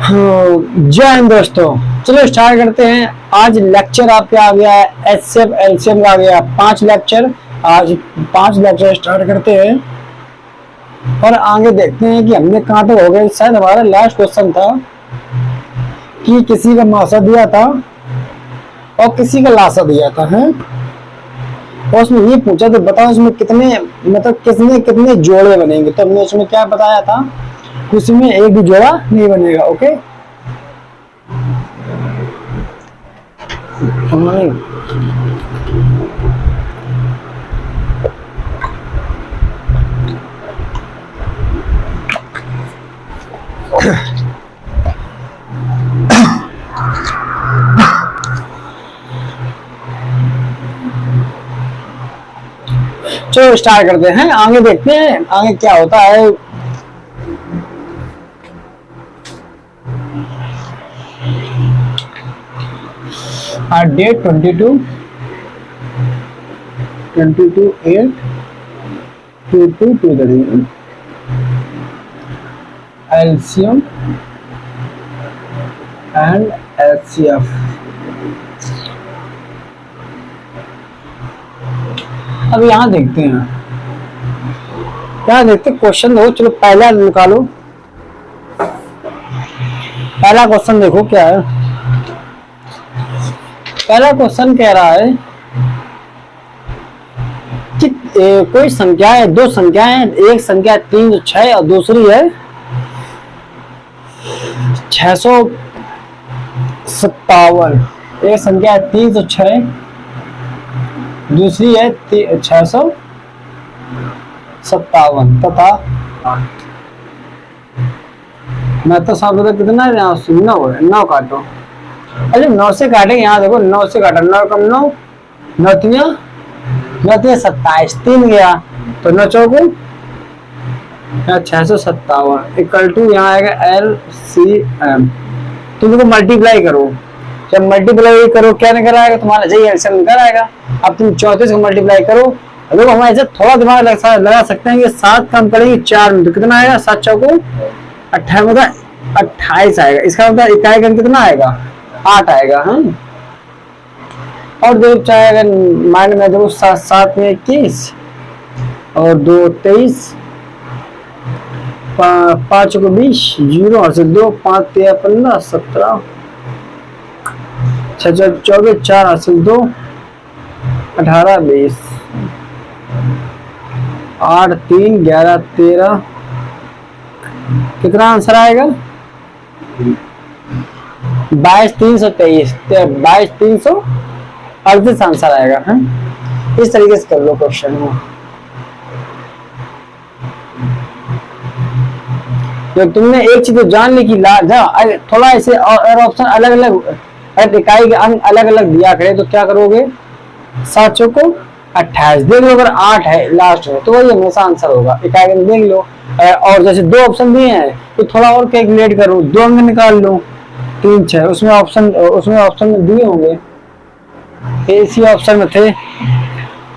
जय हिंद दोस्तों, चलो स्टार्ट करते हैं। आज लेक्चर आपके आ गया है एचसीएफ एलसीएम का आ गया 5 लेक्चर। आज 5 लेक्चर स्टार्ट करते हैं और आगे देखते हैं कि हमने कहाँ तक हो गए। शायद हमारा लास्ट क्वेश्चन था कि किसी का मासा दिया था और किसी का लासा दिया था है, और उसमें ये पूछा तो बताओ इसमें कितने मतलब किसने कितने जोड़े बनेंगे। तो हमने उसमें क्या बताया था, उसमें एक भी जोड़ा नहीं बनेगा। ओके, चलो स्टार्ट करते हैं। आगे देखते हैं आगे क्या होता है। Date 22/8/22 LCM and HCF. अब यहां देखते हैं, यहां देखते क्वेश्चन देखो। चलो पहला निकालो, पहला क्वेश्चन देखो क्या है। पहला क्वेश्चन कह रहा है कि कोई संख्या है, दो संख्याएं हैं। एक संख्या 306 और दूसरी है 657। एक संख्या है 306, दूसरी है 657 तथा मैं तो साथ कितना है, 9 काटो। अरे 9 से काटे, यहाँ देखो 9 से काटा, 9 कम 9, 9 3 27, 3 गया तो 9 चौको 657 इक्वल टू यहाँ आएगा LCM। तुम इनको मल्टीप्लाई करो, जब मल्टीप्लाई करो क्या निकल आएगा तुम्हारा, जही एलसीएम निकल आएगा। अब तुम 34 को मल्टीप्लाई करो। देखो हम ऐसे थोड़ा दिमाग लगा सकते हैं कि 7 कम करेंगे 4 में तो कितना आएगा, 7 चौको 28 मतलब 28 आएगा। इसका मतलब इकाई का कितना आएगा, 8 आएगा। हाँ, और देखो चाहे माइंड में देखो 7 में 21 और 2 23, 5 को 20, 0 और से 2, 5 13 15 17, 6 24, 4 और से 2 18 20, 8 3 11 13, कितना आंसर आएगा 22,323, 22,338 आंसर आएगा। है इस तरीके से कर लो क्वेश्चन को। तो तुमने एक चीज तो जान ली कि थोड़ा ऐसे और ऑप्शन अलग अलग, इकाई के अंक अलग अलग दिया करे तो क्या करोगे, 7 चौको 28 देख लो। अगर 8 है लास्ट में तो वही हमेशा आंसर होगा। इकाई अंक देख लो, और जैसे 2 ऑप्शन दिए हैं तो थोड़ा और कैलकुलेट करो, 2 अंक निकाल लो। 3 6 उसमें ऑप्शन में दिए होंगे, इसी ऑप्शन में थे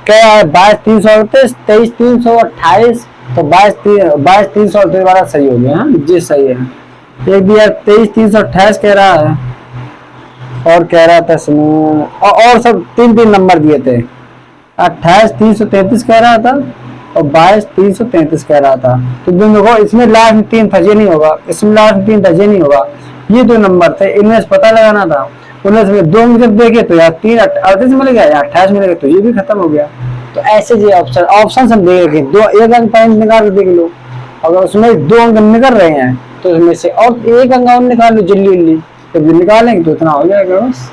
क्या, 22,338, 23,328, तो 22,338 वाला सही हो गया। हाँ जी सही है। एक दिया 23,328 कह रहा है और कह रहा था और सब 3 नंबर दिए थे। 28,333 कह रहा था और 22,333 कह रहा था। तो देखो इसमें लास्ट में 3 था, ये नहीं होगा। इसमें लास्ट में 3 था, ये नहीं होगा। ये 2 नंबर थे, इनमें पता लगाना था। उनमें से 2 जब देखे तो यार 3 38 मिल गया या 28 मिल गया, तो ये भी खत्म हो गया। तो ऐसे जी ऑप्शन हम देखेंगे, 2 एक अंक पॉइंट निकाल देख लो। अगर उसमें 2 अंक निकल रहे हैं तो इसमें से और 1 अंक और निकाल लो जल्दी। जब निकालेंगे तो इतना हो जाएगा बस।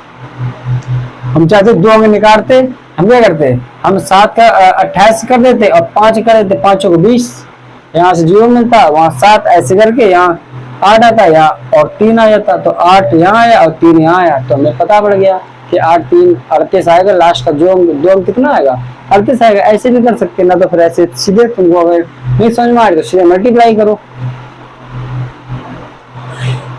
हम चाहते 2 अंक निकालते, हम क्या करते, हम 7 का 28 कर देते और 5 कर देते, 5 को 20, यहाँ से 0 मिलता, वहां 7 ऐसे करके यहाँ 8 आता यहाँ और 3 आ जाता। तो 8 यहाँ आया और 3 यहाँ आया, तो हमें पता पड़ गया कि 8 3 38 आएगा। लास्ट का जो 2 अंक कितना आएगा, 38 आएगा। ऐसे भी कर सकते ना, तो फिर ऐसे सीधे तुमको अगर नहीं समझ में आ रही तो सीधे मल्टीप्लाई करो।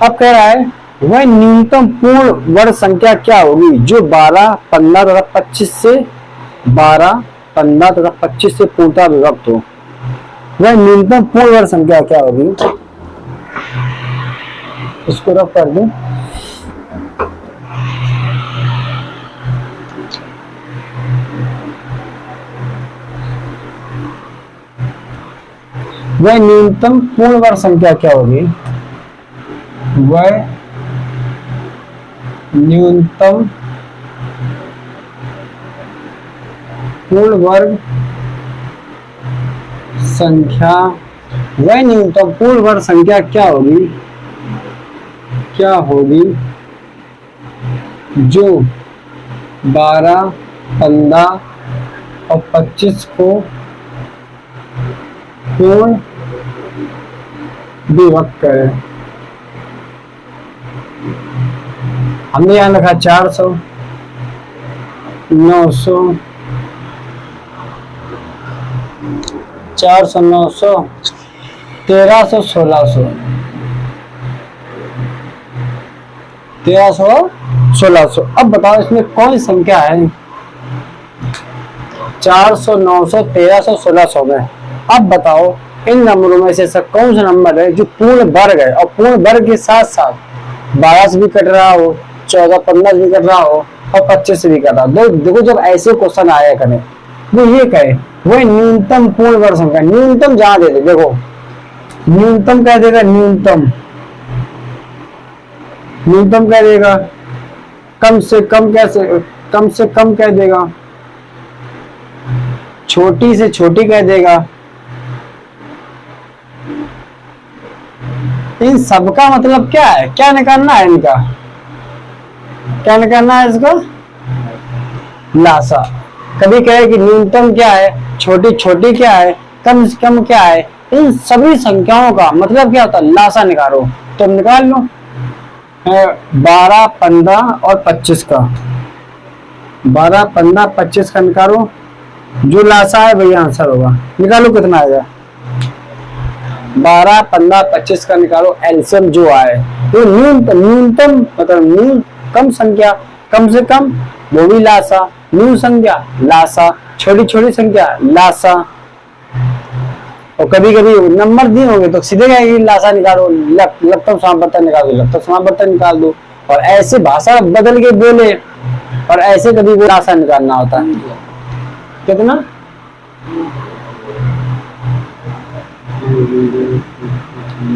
अब कह रहा है वह न्यूनतम पूर्ण वर्ग संख्या क्या होगी जो 12 15 तथा 25 से 12 15 तथा 25 से पूर्णतः विभक्त हो। वह न्यूनतम पूर्ण वर्ग संख्या क्या होगी। इसको रफ कर दूं। वह न्यूनतम पूर्ण वर्ग संख्या क्या होगी? वह न्यूनतम पूर्ण वर्ग संख्या, वह न्यूनतम पूर्ण वर्ग संख्या क्या होगी? क्या होगी जो 12, 15 और 25 को पूर्ण विभक्त करे। हमने यहाँ लिखा 400, 900, 400, 900, 1300, 1600, 1300, 1600। अब बताओ इसमें कौन सी संख्या है? 400, 900, 1300, 1600 में। अब बताओ इन नंबरों में से ऐसा कौन सा नंबर है जो पूर्ण वर्ग है और पूर्ण वर्ग के साथ साथ 12 से भी कट रहा हो, 14, 15 से भी कट रहा हो और 25 से भी कट रहा हो। देखो जब ऐसे क्वेश्चन आया करें वो ये कहे वह न्यूनतम पूर्ण वर्ग संख्या, न्यूनतम जहां दे दे, देखो न्यूनतम कह देगा, न्यूनतम कह देगा, कम से कम कैसे, कम से कम कह देगा, छोटी से छोटी कह देगा। इन सबका मतलब क्या है? क्या निकालना है इनका? क्या निकालना है इसका? लासा। कभी कहे कि न्यूनतम क्या है, छोटी छोटी क्या है, कम से कम क्या है, इन सभी संख्याओं का मतलब क्या होता है? लासा निकालो। तो निकाल लो 12, 15 और 25 का, 12, 15, 25 का निकालो। जो लासा है वही आंसर होगा। निकालो कितना आएगा? 12, 15, 25 का निकालो एलसीएम जो आए। तो न्यूनतम मतलब कम संख्या, कम से कम वो भी लासा, न्यून संख्या लासा, छोटी छोटी संख्या लासा। और कभी कभी नंबर दिए होंगे तो सीधे कहेंगे लासा निकालो, लघुत्तम समापवर्तन निकालो, लघुत्तम समापवर्तन निकाल दो। और ऐसे भाषा बदल के बोले और ऐसे कभी वो लासा निकालना होता है। कितना?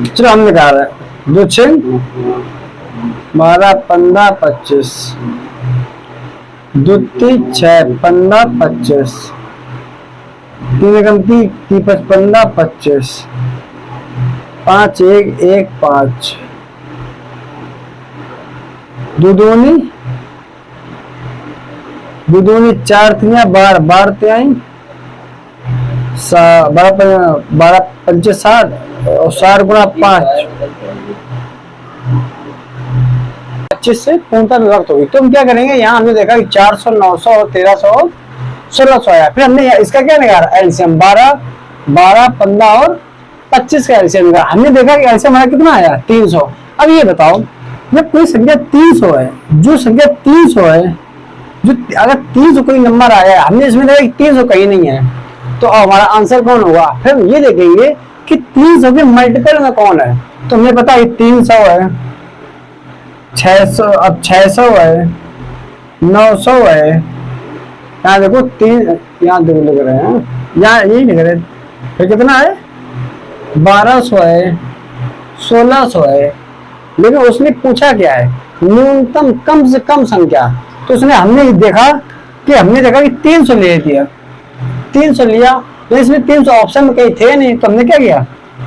चलो हम निकाल रहे हैं। 2, 6, 12, 15, 25, 2, 3, 6, 15, 25, 3 एकम 3, 3, 15, 25, 5, 1, 1, 5, 2 दूनी 4, 3, 12, 12 3, 12, 5, 60 और 60 गुणा 5, 25 से पूर्णतः विभक्त होगी। तो हम क्या करेंगे? यहाँ हमने देखा कि 400, 900 और 1300 और 1600 आया। फिर हमने इसका क्या निकाला? एलसीएम 12, 15 और 25 का एलसीएम निकाला। हमने देखा कि एलसीएम हमारा कितना आया? 300। अब ये बताओ जब कोई संख्या 300 है, जो संख्या 300 है, जो अगर 300 कोई नंबर आया है, हमने इसमें देखा कि 300 कहीं नहीं है, तो हमारा आंसर कौन होगा? फिर हम ये देखेंगे कि 300 के मल्टीपल में कौन है। तो हमें पता है 300 है, 600, अब 600 है, 900 है। यहाँ देखो 3, यहाँ देखो लिख रहे हैं, यहाँ यही लिख रहे हैं। फिर कितना है? 1200 है, 1600 है। लेकिन उसने पूछा क्या है? न्यूनतम कम से कम संख्या। तो उसने हमने देखा कि 300 ले दिया, 300 लिया। तो इसमें 300 ऑप्शन में कहीं थे नहीं, तो हमने क्या किया?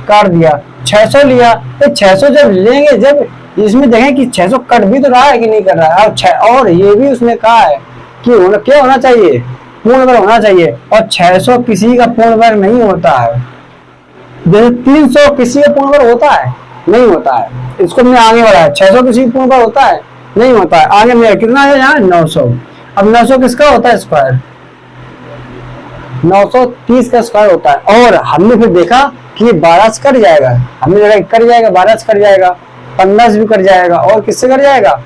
काट दिया। 600 लिया, तो 600 जब लेंगे, जब इसमें देखें कि 600 कट भी तो रहा है कि नहीं कर रहा है। और ये भी उसने कहा है कि क्या होना चाहिए? पूर्ण वर्ग होना चाहिए। और 600 किसी का पूर्ण वर्ग नहीं होता है, जैसे 300 किसी का पूर्ण वर्ग होता है, नहीं होता है। इसको हमने आगे बढ़ाया, 600 किसी का पूर्ण वर्ग होता है, नहीं होता है। आगे में कितना है? यहाँ 900। अब 900 किसका होता है? स्क्वायर 930 का स्क्वायर होता है। और हमने फिर देखा कि ये 12 से कट जाएगा, हमने देखा कट जाएगा, 12 से कट जाएगा, 15 से भी कट जाएगा, और किससे कट जाएगा?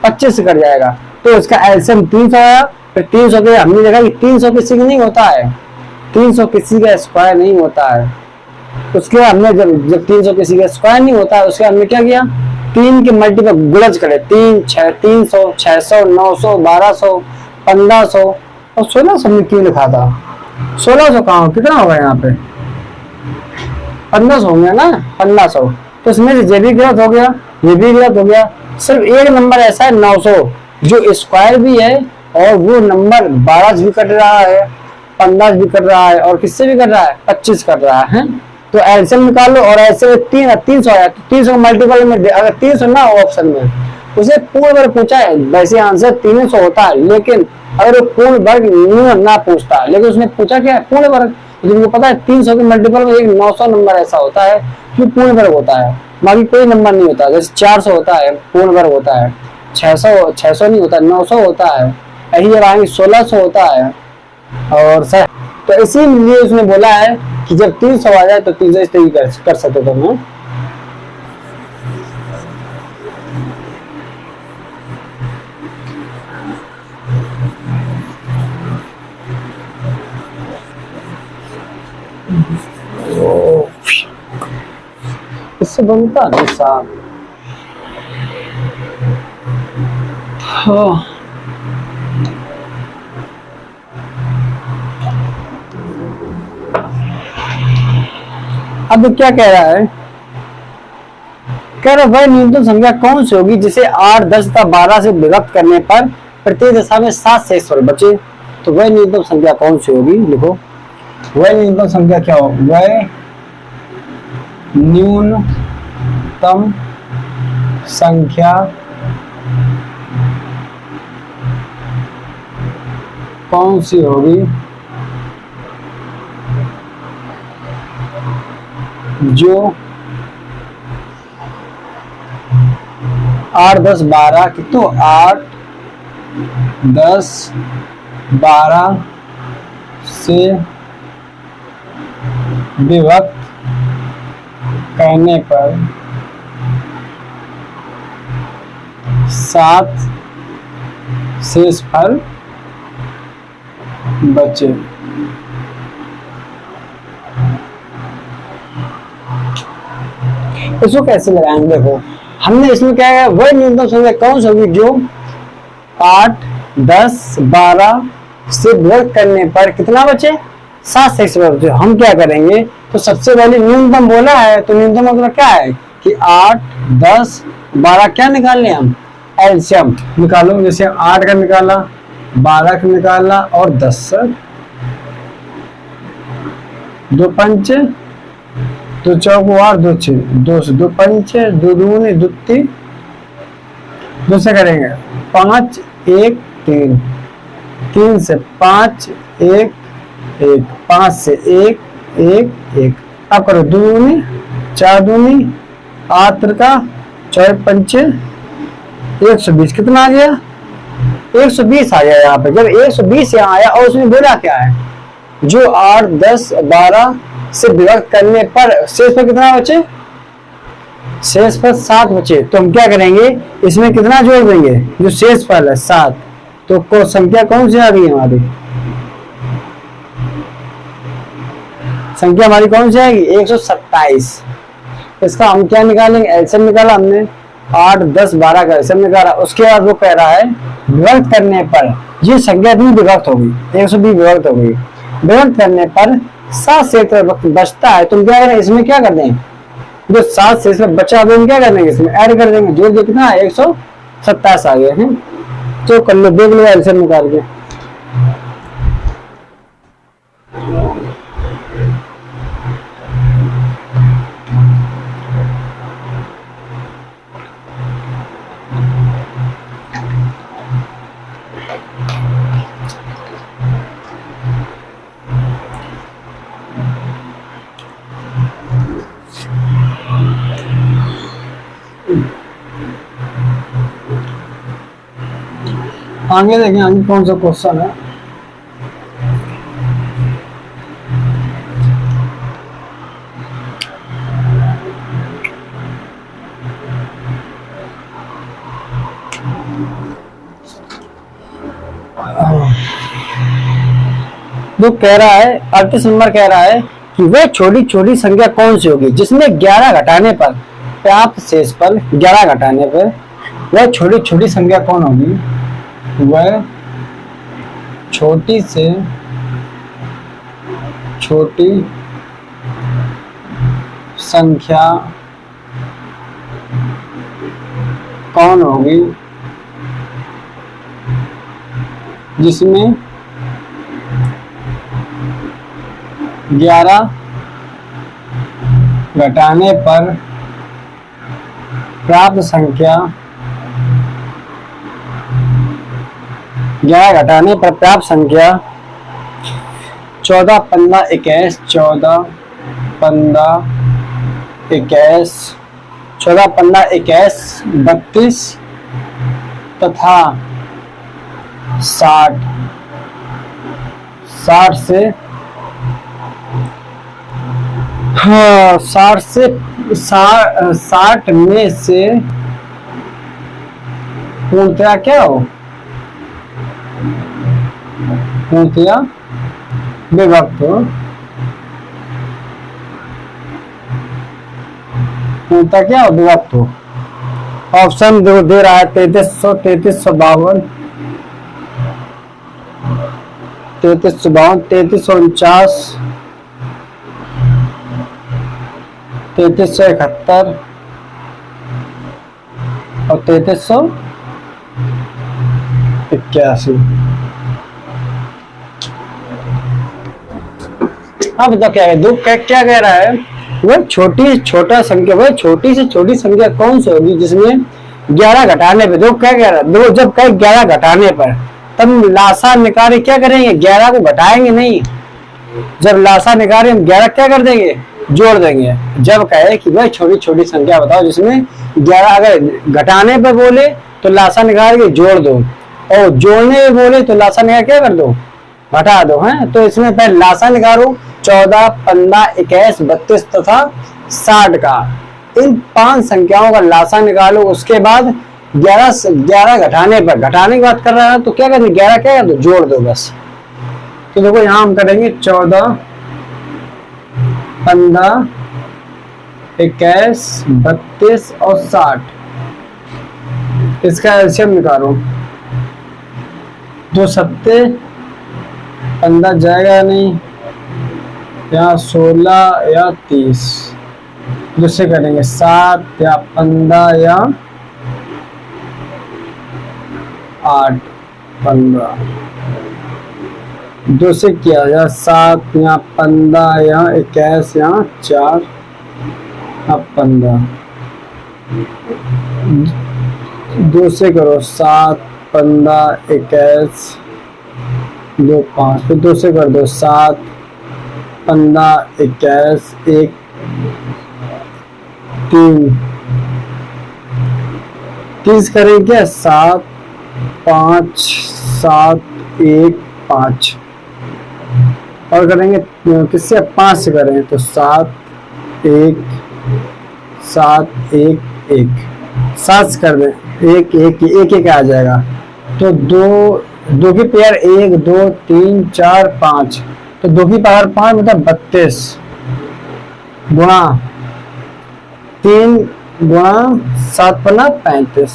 25 से कट जाएगा। तो इसका एलसीएम 300 आया। फिर 300 के हमने देखा कि 300 किसी का नहीं होता है, 300 किसी का स्क्वायर नहीं होता है। उसके बाद हमने जब 300 किसी का स्क्वायर नहीं होता है, उसके बाद हमने क्या किया? 3 के मल्टीपल गुणज करें, 3 6 300 600 900 1200 1500 और 1600 में क्यों लिखा था? 1600 कहाँ, कितना होगा यहाँ पे? 1500 हो गया ना, 1500। तो इसमें से ये भी गलत हो गया, ये भी गलत हो गया। सिर्फ एक नंबर ऐसा है 900 जो स्क्वायर भी है और वो नंबर 12 भी कट रहा है, 15 भी कर रहा है और किससे भी कर रहा है, 25 कर रहा है। तो एलसीएम निकाल लो और ऐसे 300 आया, तो 300 मल्टीपल में अगर 300 ना हो ऑप्शन में, उसे पूर्ण वर्ग पूछा है, वैसे आंसर 300 होता है, लेकिन अगर वो पूर्ण वर्ग न्यून ना पूछता, लेकिन उसने पूछा क्या है, पूर्ण वर्ग। तो तुमको पता है 300 के मल्टीपल में एक 900 नंबर ऐसा होता है जो पूर्ण वर्ग होता है, बाकी कोई नंबर नहीं होता। जैसे 400 होता है पूर्ण वर्ग होता है, 600 नहीं होता, 900 होता है, यही जब आएंगे 1600 होता है। और सर तो इसीलिए उसने बोला है कि जब 300 आ जाए तो 300 इस तरीके कर सकते थे मैं। इससे बनता नहीं साहब। हाँ अब क्या कह रहा है, कह रहा वह न्यूनतम संख्या कौन सी होगी जिसे 8 10 तथा 12 से विभक्त करने पर प्रत्येक दशा में 7 शेषफल बचे। तो वह न्यूनतम संख्या कौन सी होगी, लिखो वह न्यूनतम संख्या क्या हो, वह न्यूनतम संख्या कौन सी होगी जो 8 10 12 की, तो 8 10 12 से विभक्त करने पर 7 शेषफल बचे। इसको कैसे लगाएंगे, देखो हमने इसमें क्या है, वह न्यूनतम संख्या कौन सी होगी जो 8 10 12 से विभक्त करने पर कितना बचे, 7 शेषफल बचे। हम क्या करेंगे, तो सबसे पहले न्यूनतम बोला है, तो न्यूनतम मतलब क्या है कि 8 10 12 क्या निकालने हम, एलसीएम निकालो। जैसे 8 का निकाला, 12 का निकाला और 10 दो पंच दो चौक 8 2 6 2 से 2 पंच 2 दूनी 2 3 2 से करेंगे 5 1 3 3 से 5 1 1 5 से 1 1 1। अब करो 2 दूनी 4 दूनी 8 का 4 पंच 120, कितना आ गया 120 आ गया। यहाँ पे जब 120 यहाँ आया और उसने बोला क्या है, जो 8 10 12 से विभक्त करने पर शेषफल कितना बचे, शेषफल 7 बचे। तो हम क्या करेंगे, इसमें कितना जोड़ देंगे, जो शेषफल है 7, तो संख्या कौन सी आ गई हमारी, संख्या हमारी कौन सी आएगी 127। इसका हम क्या निकालेंगे, एलसीएम निकाला हमने, 8 10 12 का एलसीएम निकाला। उसके बाद वो कह रहा है विभक्त करने पर ये संख्या भी विभक्त होगी, 120 विभक्त होगी, विभक्त करने पर 7 शेषफल बचता है। तुम क्या करें, इसमें क्या कर दें, जो 7 शेषफल बचा वो क्या कर देंगे, इसमें ऐड कर देंगे, जोड़ दे कितना 127 आ गया है। तो कर लो, देख लो एलसीएम निकाल के। आगे देखें, आगे कौन सा क्वेश्चन है। जो कह रहा है 38 नंबर कह रहा है कि वह छोटी छोटी संख्या कौन सी होगी जिसमें 11 घटाने पर पर्याप्त शेष पर 11 घटाने पर वह छोटी छोटी संख्या कौन होगी? वह छोटी से छोटी संख्या कौन होगी जिसमें 11 घटाने पर प्राप्त संख्या 11 घटाने पर प्राप्त संख्या 14, 15, 21, 14, 15, 21, 14, 15, 21, 32 तथा 60 से 60 में से पूर्णतया क्या हो? पूर्णतया विभक्त हो। पूर्णतया क्या हो? विभक्त हो। ऑप्शन दे रहा है 3300, 3352, 3352, 3349, 3371 और 3381। हाँ बताओ क्या है? क्या कह रहा है? वह छोटा संख्या, वह छोटी से छोटी संख्या कौन सी होगी जिसमें 11 घटाने पे, देखो क्या कह रहा है, देखो जब कहे 11 घटाने पर तब लासा निकारे क्या करेंगे? 11 को घटाएंगे नहीं। जब लासा निकारे हम 11 क्या कर देंगे? जोड़ देंगे। जब कहे कि वह छोटी छोटी संख्या बताओ जिसमें 11, अगर घटाने पर बोले तो लासा निकाल के जोड़ दो, और जोड़ने में बोले तो लासा निकाल क्या कर दो? घटा दो। हैं तो इसमें पहले लासा निकालो 14, 15, 21, 32 तथा 60 का। इन 5 संख्याओं का लासा निकालो। उसके बाद 11 घटाने पर, घटाने की बात कर रहा है तो क्या करेंगे? 11 क्या कर दो? जोड़ दो बस। तो देखो यहां हम करेंगे 14, 15, 21, 32 और 60। इसका एलसीएम निकालो। 2 सत्ते 15 जाएगा नहीं, या 16 या 30। दूसरे करेंगे 7 या 15 या 8, 15। दूसरे किया या 7 या 15 या 21 या 4 या 15। दूसरे करो 7, 15, 21, 2, 5। फिर दूसरे कर दो 7, 15, 21, 1, 3। 30 करेंगे 7, 5, 7, 1, 5। और करेंगे किससे? 5 से करें तो 7, 1, 7, 1, 1। 7 से कर दें 1, 1, 1, 1 आ जाएगा। तो 2 की पेयर 1, 2, 3, 4, 5। तो 2 की पावर 5 मतलब 32 गुणा 3 गुणा 7 पन्ना 35।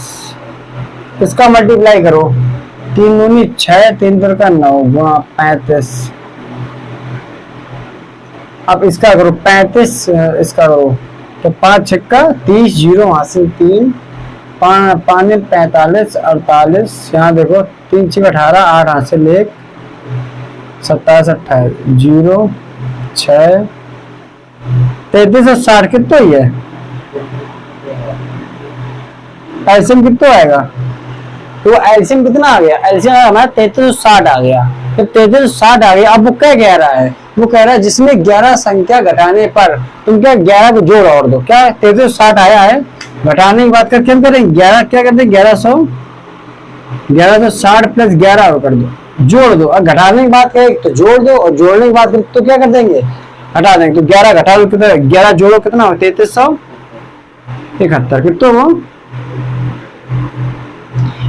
इसका मल्टीप्लाई करो। 3 दूनी 6, 3 दूनी का 9 गुणा 35। अब इसका करो 35, इसका करो तो 5 छक्का 30, 0 हासिल 3, 5 45, 48। यहाँ देखो 3 6 18, 8 हासिल 1, 27 28, 0 6 33 और 60 कितना ही है? एलसीएम कितना आएगा? तो एलसीएम कितना आ गया? एलसीएम हमारा 3360 आ गया। तो 3360 आ गया। अब वो क्या कह रहा है? वो कह रहा है जिसमें 11 संख्या घटाने पर तुम क्या 11 को जोड़ और दो। क्या 3360 आया है? घटाने की बात करके हम करें 11 क्या करते? 1160 प्लस 11 कर दो, जोड़ दो। और घटाने की बात करें तो जोड़ दो, और जोड़ने की बात करें तो क्या कर देंगे? हटा देंगे। तो 11 घटा दो कितना? 11 जोड़ो कितना हो? 3371। कितना हो?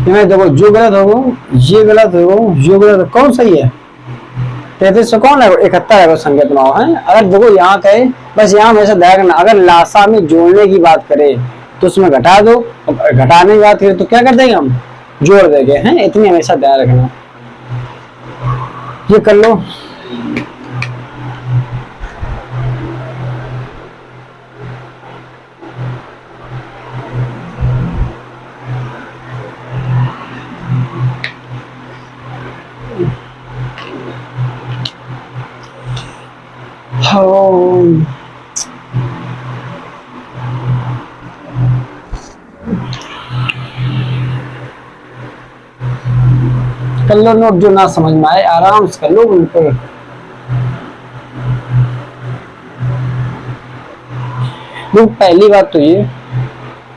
देखो जो गलत होगा ये गलत होगा, जो गलत कौन सही है? 3300 कौन है? 71 है संख्या है। अगर देखो यहाँ कहे बस यहाँ हमेशा ध्यान रखना, अगर लासा में जोड़ने की बात करें तो उसमें घटा दो, घटाने के बाद फिर तो क्या कर देंगे हम, जोड़ देंगे हैं। इतनी हमेशा ध्यान रखना। ये कर लो। कर लो नोट, जो ना समझ में आए आराम से कर लो बिल्कुल। तो पहली बात तो ये,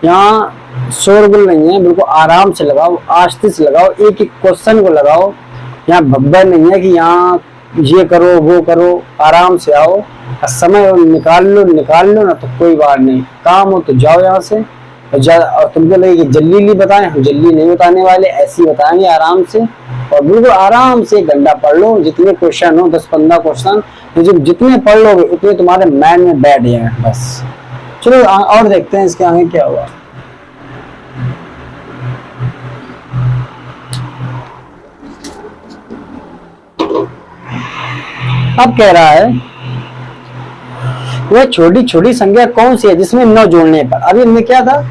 यहाँ शोरगुल नहीं है, बिल्कुल आराम से लगाओ, आस्ते से लगाओ, एक एक क्वेश्चन को लगाओ। यहाँ भब्बर नहीं है कि यहाँ ये करो वो करो, आराम से आओ, समय निकाल लो ना तो कोई बात नहीं, काम हो तो जाओ यहाँ से। और तुमको लगे कि जल्दी बताएं, हम जल्दी नहीं बताने वाले, ऐसे ही बताएंगे आराम से। और बिल्कुल आराम से एक घंटा पढ़ लो, जितने क्वेश्चन हो 10-15 क्वेश्चन, जितने पढ़ लोगे उतने तुम्हारे माइंड में बैठ जाए बस। चलो और देखते हैं इसके आगे क्या हुआ। अब कह रहा है वह छोटी छोटी संख्या कौन सी है जिसमें 9 जोड़ने पर, अभी हमने क्या था,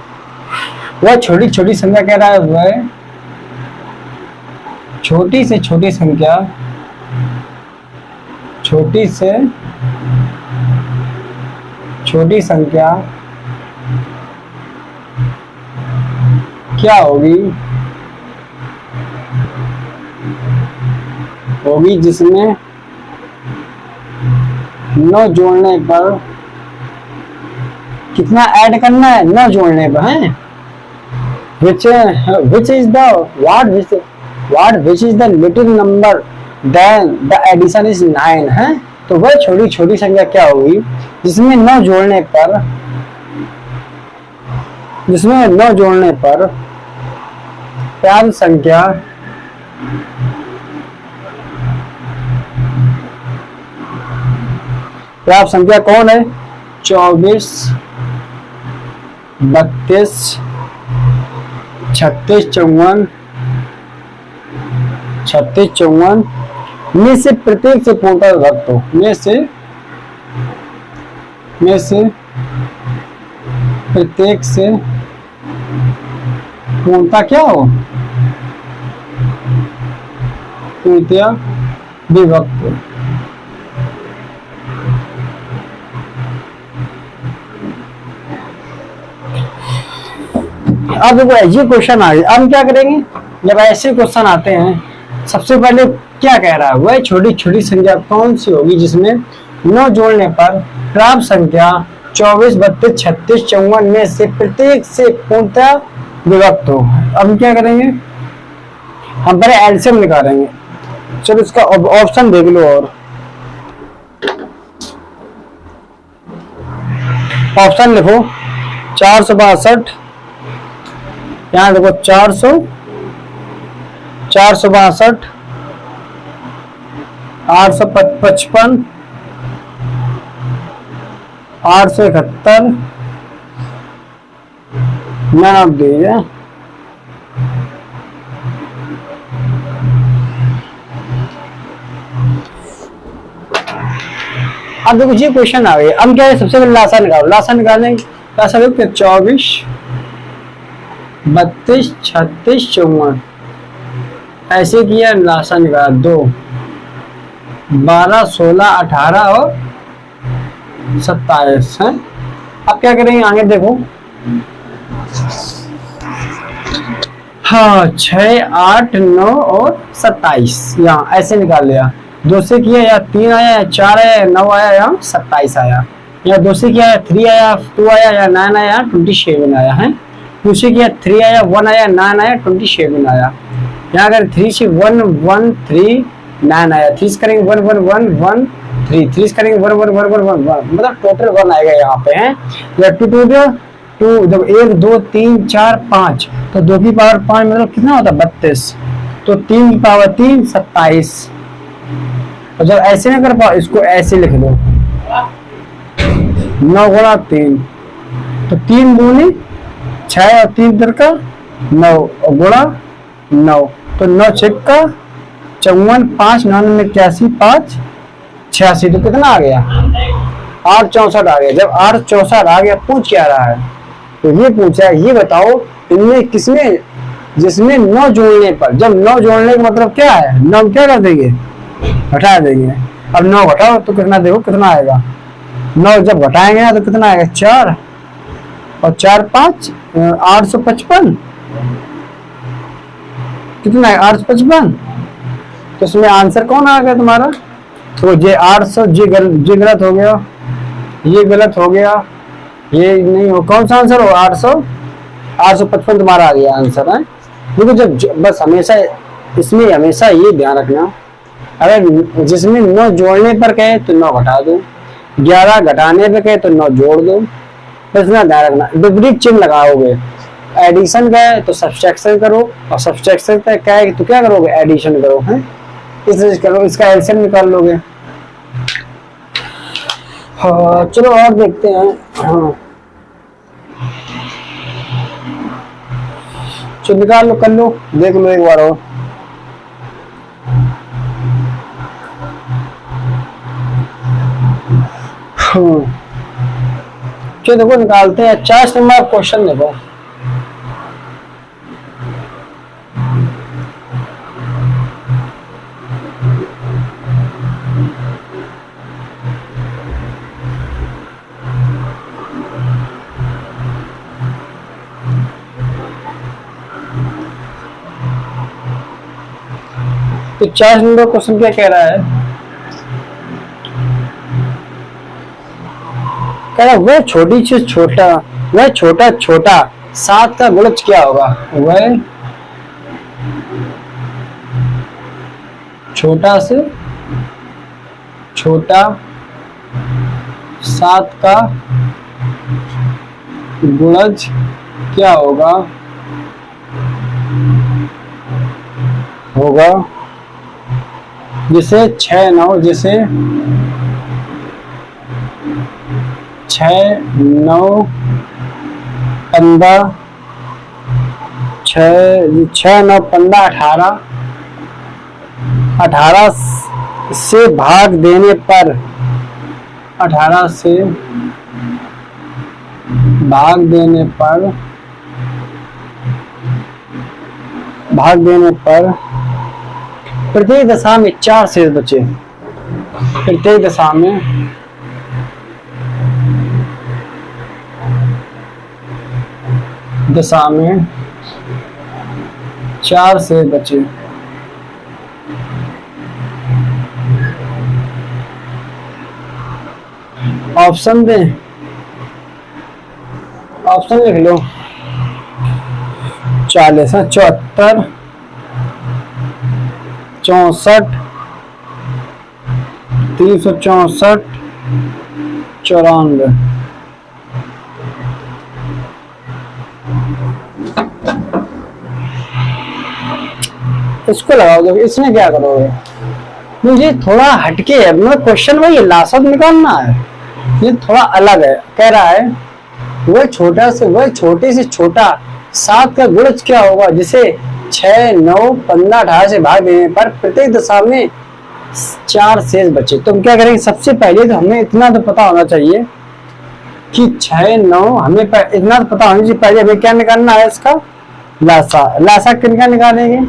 वह छोटी छोटी संख्या कह रहा है, वह छोटी से छोटी संख्या, छोटी से छोटी संख्या क्या होगी जिसमें 9 जोड़ने पर कितना ऐड करना है, 9 जोड़ने पर है, which is the little number then the addition is 9 है। तो वह छोटी छोटी संख्या क्या होगी जिसमें 9 जोड़ने पर पर्याप्त संख्या कौन है, 24, 32, 36, 54 में से प्रत्येक से पूर्णतः विभक्त हो, में से प्रत्येक से पूर्णतः क्या हो, पूर्णतः विभक्त हो। अब देखो ये क्वेश्चन आ गया, अब क्या करेंगे, जब ऐसे क्वेश्चन आते हैं सबसे पहले क्या कह रहा है, वह छोटी छोटी संख्या कौन सी होगी जिसमें 9 जोड़ने पर प्राप्त संख्या 24, 32, 36, 54 में से प्रत्येक से पूर्णतः विभक्त हो। अब क्या करेंगे, हम पहले एलसीएम निकालेंगे। चलो इसका ऑप्शन देख लो, और ऑप्शन लिखो 462, यहाँ देखो 462, 855, 871, नन ऑफ दीज है। अब देखो ये क्वेश्चन आ गए, अब क्या है, सबसे पहले लासा निकालो, लासा निकालने लासा देखो 24, 32, 36, 54 ऐसे किया, लासा निकाला 2, 12, 16, 18 और 27 है। अब क्या करेंगे आगे देखो, हाँ 6, 8, 9 और 27 यहाँ ऐसे निकाल लिया। 2 से किया या 3 आया या 4 आया या 9 आया या 27 आया, या 2 से किया 3 आया 2 आया या 9 आया 27 आया है। 2 से किया 3 आया 1 आया 9 आया 27 आया। यहाँ अगर 3 से 1 1 3 9 आया, 3 करेंगे 1 1 1 1 3, 3 करेंगे 1 1 1 1 1 मतलब टोटल 1 आएगा यहाँ पे है। या 2 2 2 जब 1 2 3 4 5 तो 2 की पावर 5 मतलब कितना होता है 32, तो 3 की पावर 3 27। और जब ऐसे ना कर पाओ इसको ऐसे लिख दो 9 गुणा 3, तो 3 दूनी 6 और 3 तिरका 9 और गुणा 9, तो 9 छिक्का 54, 5 9 में 81, 5 86, तो कितना आ गया 864 आ गया। जब 864 आ गया, पूछ क्या रहा है, तो ये पूछा है, ये बताओ इनमें किसमें, जिसमें 9 जोड़ने पर, जब 9 जोड़ने का मतलब क्या है, 9 क्या कर देंगे, घटा देंगे। अब 9 घटाओ तो कितना, देखो कितना आएगा, 9 जब घटाएंगे ना तो कितना आएगा 4 और 4 5 855, कितना है 855, तो इसमें आंसर कौन आ गया तुम्हारा, तो ये 800, ये गलत हो गया, ये गलत हो गया, ये नहीं हो, कौन सा आंसर हो 855 तुम्हारा आ गया आंसर है। देखो जब बस हमेशा इसमें हमेशा ये ध्यान रखना, अगर जिसमें 9 जोड़ने पर कहे तो 9 घटा दो, 11 घटाने पर कहे तो 9 जोड़ दो, बस इतना ध्यान रखना। विपरीत चिन्ह लगाओगे, एडिशन का है तो सब्सट्रैक्शन करो, और सब्सट्रैक्शन का है तो क्या करोगे, एडिशन करो, है इस करो, इसका एलसीएम निकाल लोगे। हाँ चलो और देखते हैं। हाँ चलो निकाल लो, कर लो, देख लो एक बार और। चलो देखो निकालते हैं 50 नंबर क्वेश्चन देखो। तो 50 नंबर क्वेश्चन क्या कह रहा है, कह रहा वह छोटी चीज छोटा, वह छोटा छोटा 7 का गुणज क्या होगा, वह छोटा से छोटा 7 का गुणज क्या होगा, जिसे 6 9, जिसे 6 9 15 6 9 15 18 18 से भाग देने पर, 18 से भाग देने पर प्रत्येक दशा में 4 शेष बचे, प्रत्येक दशा में दशा में 4 शेष बचे। ऑप्शन दें, ऑप्शन लिख लो, 40 74 64 364 94। इसको लगाओ, देखो इसमें क्या करोगे, मुझे थोड़ा हटके है, मतलब क्वेश्चन वही लाशत निकालना है, ये थोड़ा अलग है। कह रहा है वह छोटा से, वह छोटे से छोटा 7 का गुणज क्या होगा, जिसे 6 9 15 18 से भाग देने पर प्रत्येक दशा में 4 शेष बचे। तो हम क्या करेंगे, सबसे पहले तो हमें इतना तो पता होना चाहिए कि 6 9, हमें इतना तो पता होना चाहिए, पहले हमें क्या निकालना है, इसका लासा। लासा किनका निकालेंगे,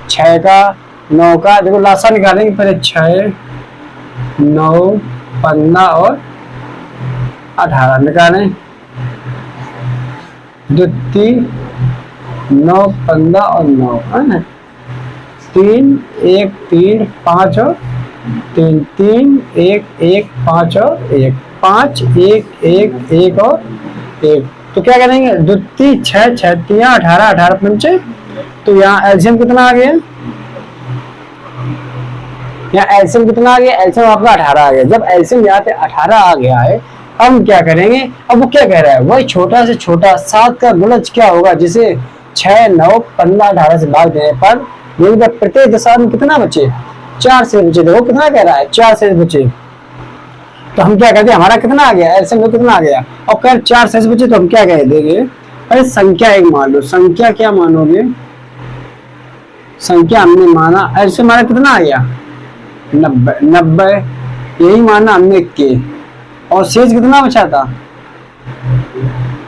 6 का 9 का, देखो लासा निकालेंगे पहले, 6 9 15 और 18 निकालें, द्वितीय 9 15 और 9 है ना, 3 1 3 5 और 3 3 1 1 5 और 1 5 1 1 1 और 1। तो क्या करेंगे, द्वितीय 6 6 3 18 18 पंचे, तो यहाँ एलसीएम कितना आ गया, यहाँ एलसीएम कितना आ गया, एलसीएम आपका 18 आ गया। जब एलसीएम यहाँ पे 18 आ गया है, अब हम क्या करेंगे, अब वो क्या कह रहा है, वही छोटा से छोटा 7 का गुणज क्या होगा, जिसे 6 9 15 18 से भाग देने पर प्रत्येक दशा में कितना बचे, 4 शेष बचे। देखो कितना कह रहा है, 4 शेष बचे। तो हम क्या कहते हैं, हमारा कितना आ गया, एलसीएम में कितना आ गया, और कल 4 शेष बचे, तो हम क्या कह देंगे, अरे संख्या एक मान लो, संख्या क्या मानोगे, संख्या हमने माना, ऐसे माना कितना आ गया 90, 90 यही माना हमने के, और शेष कितना बचा था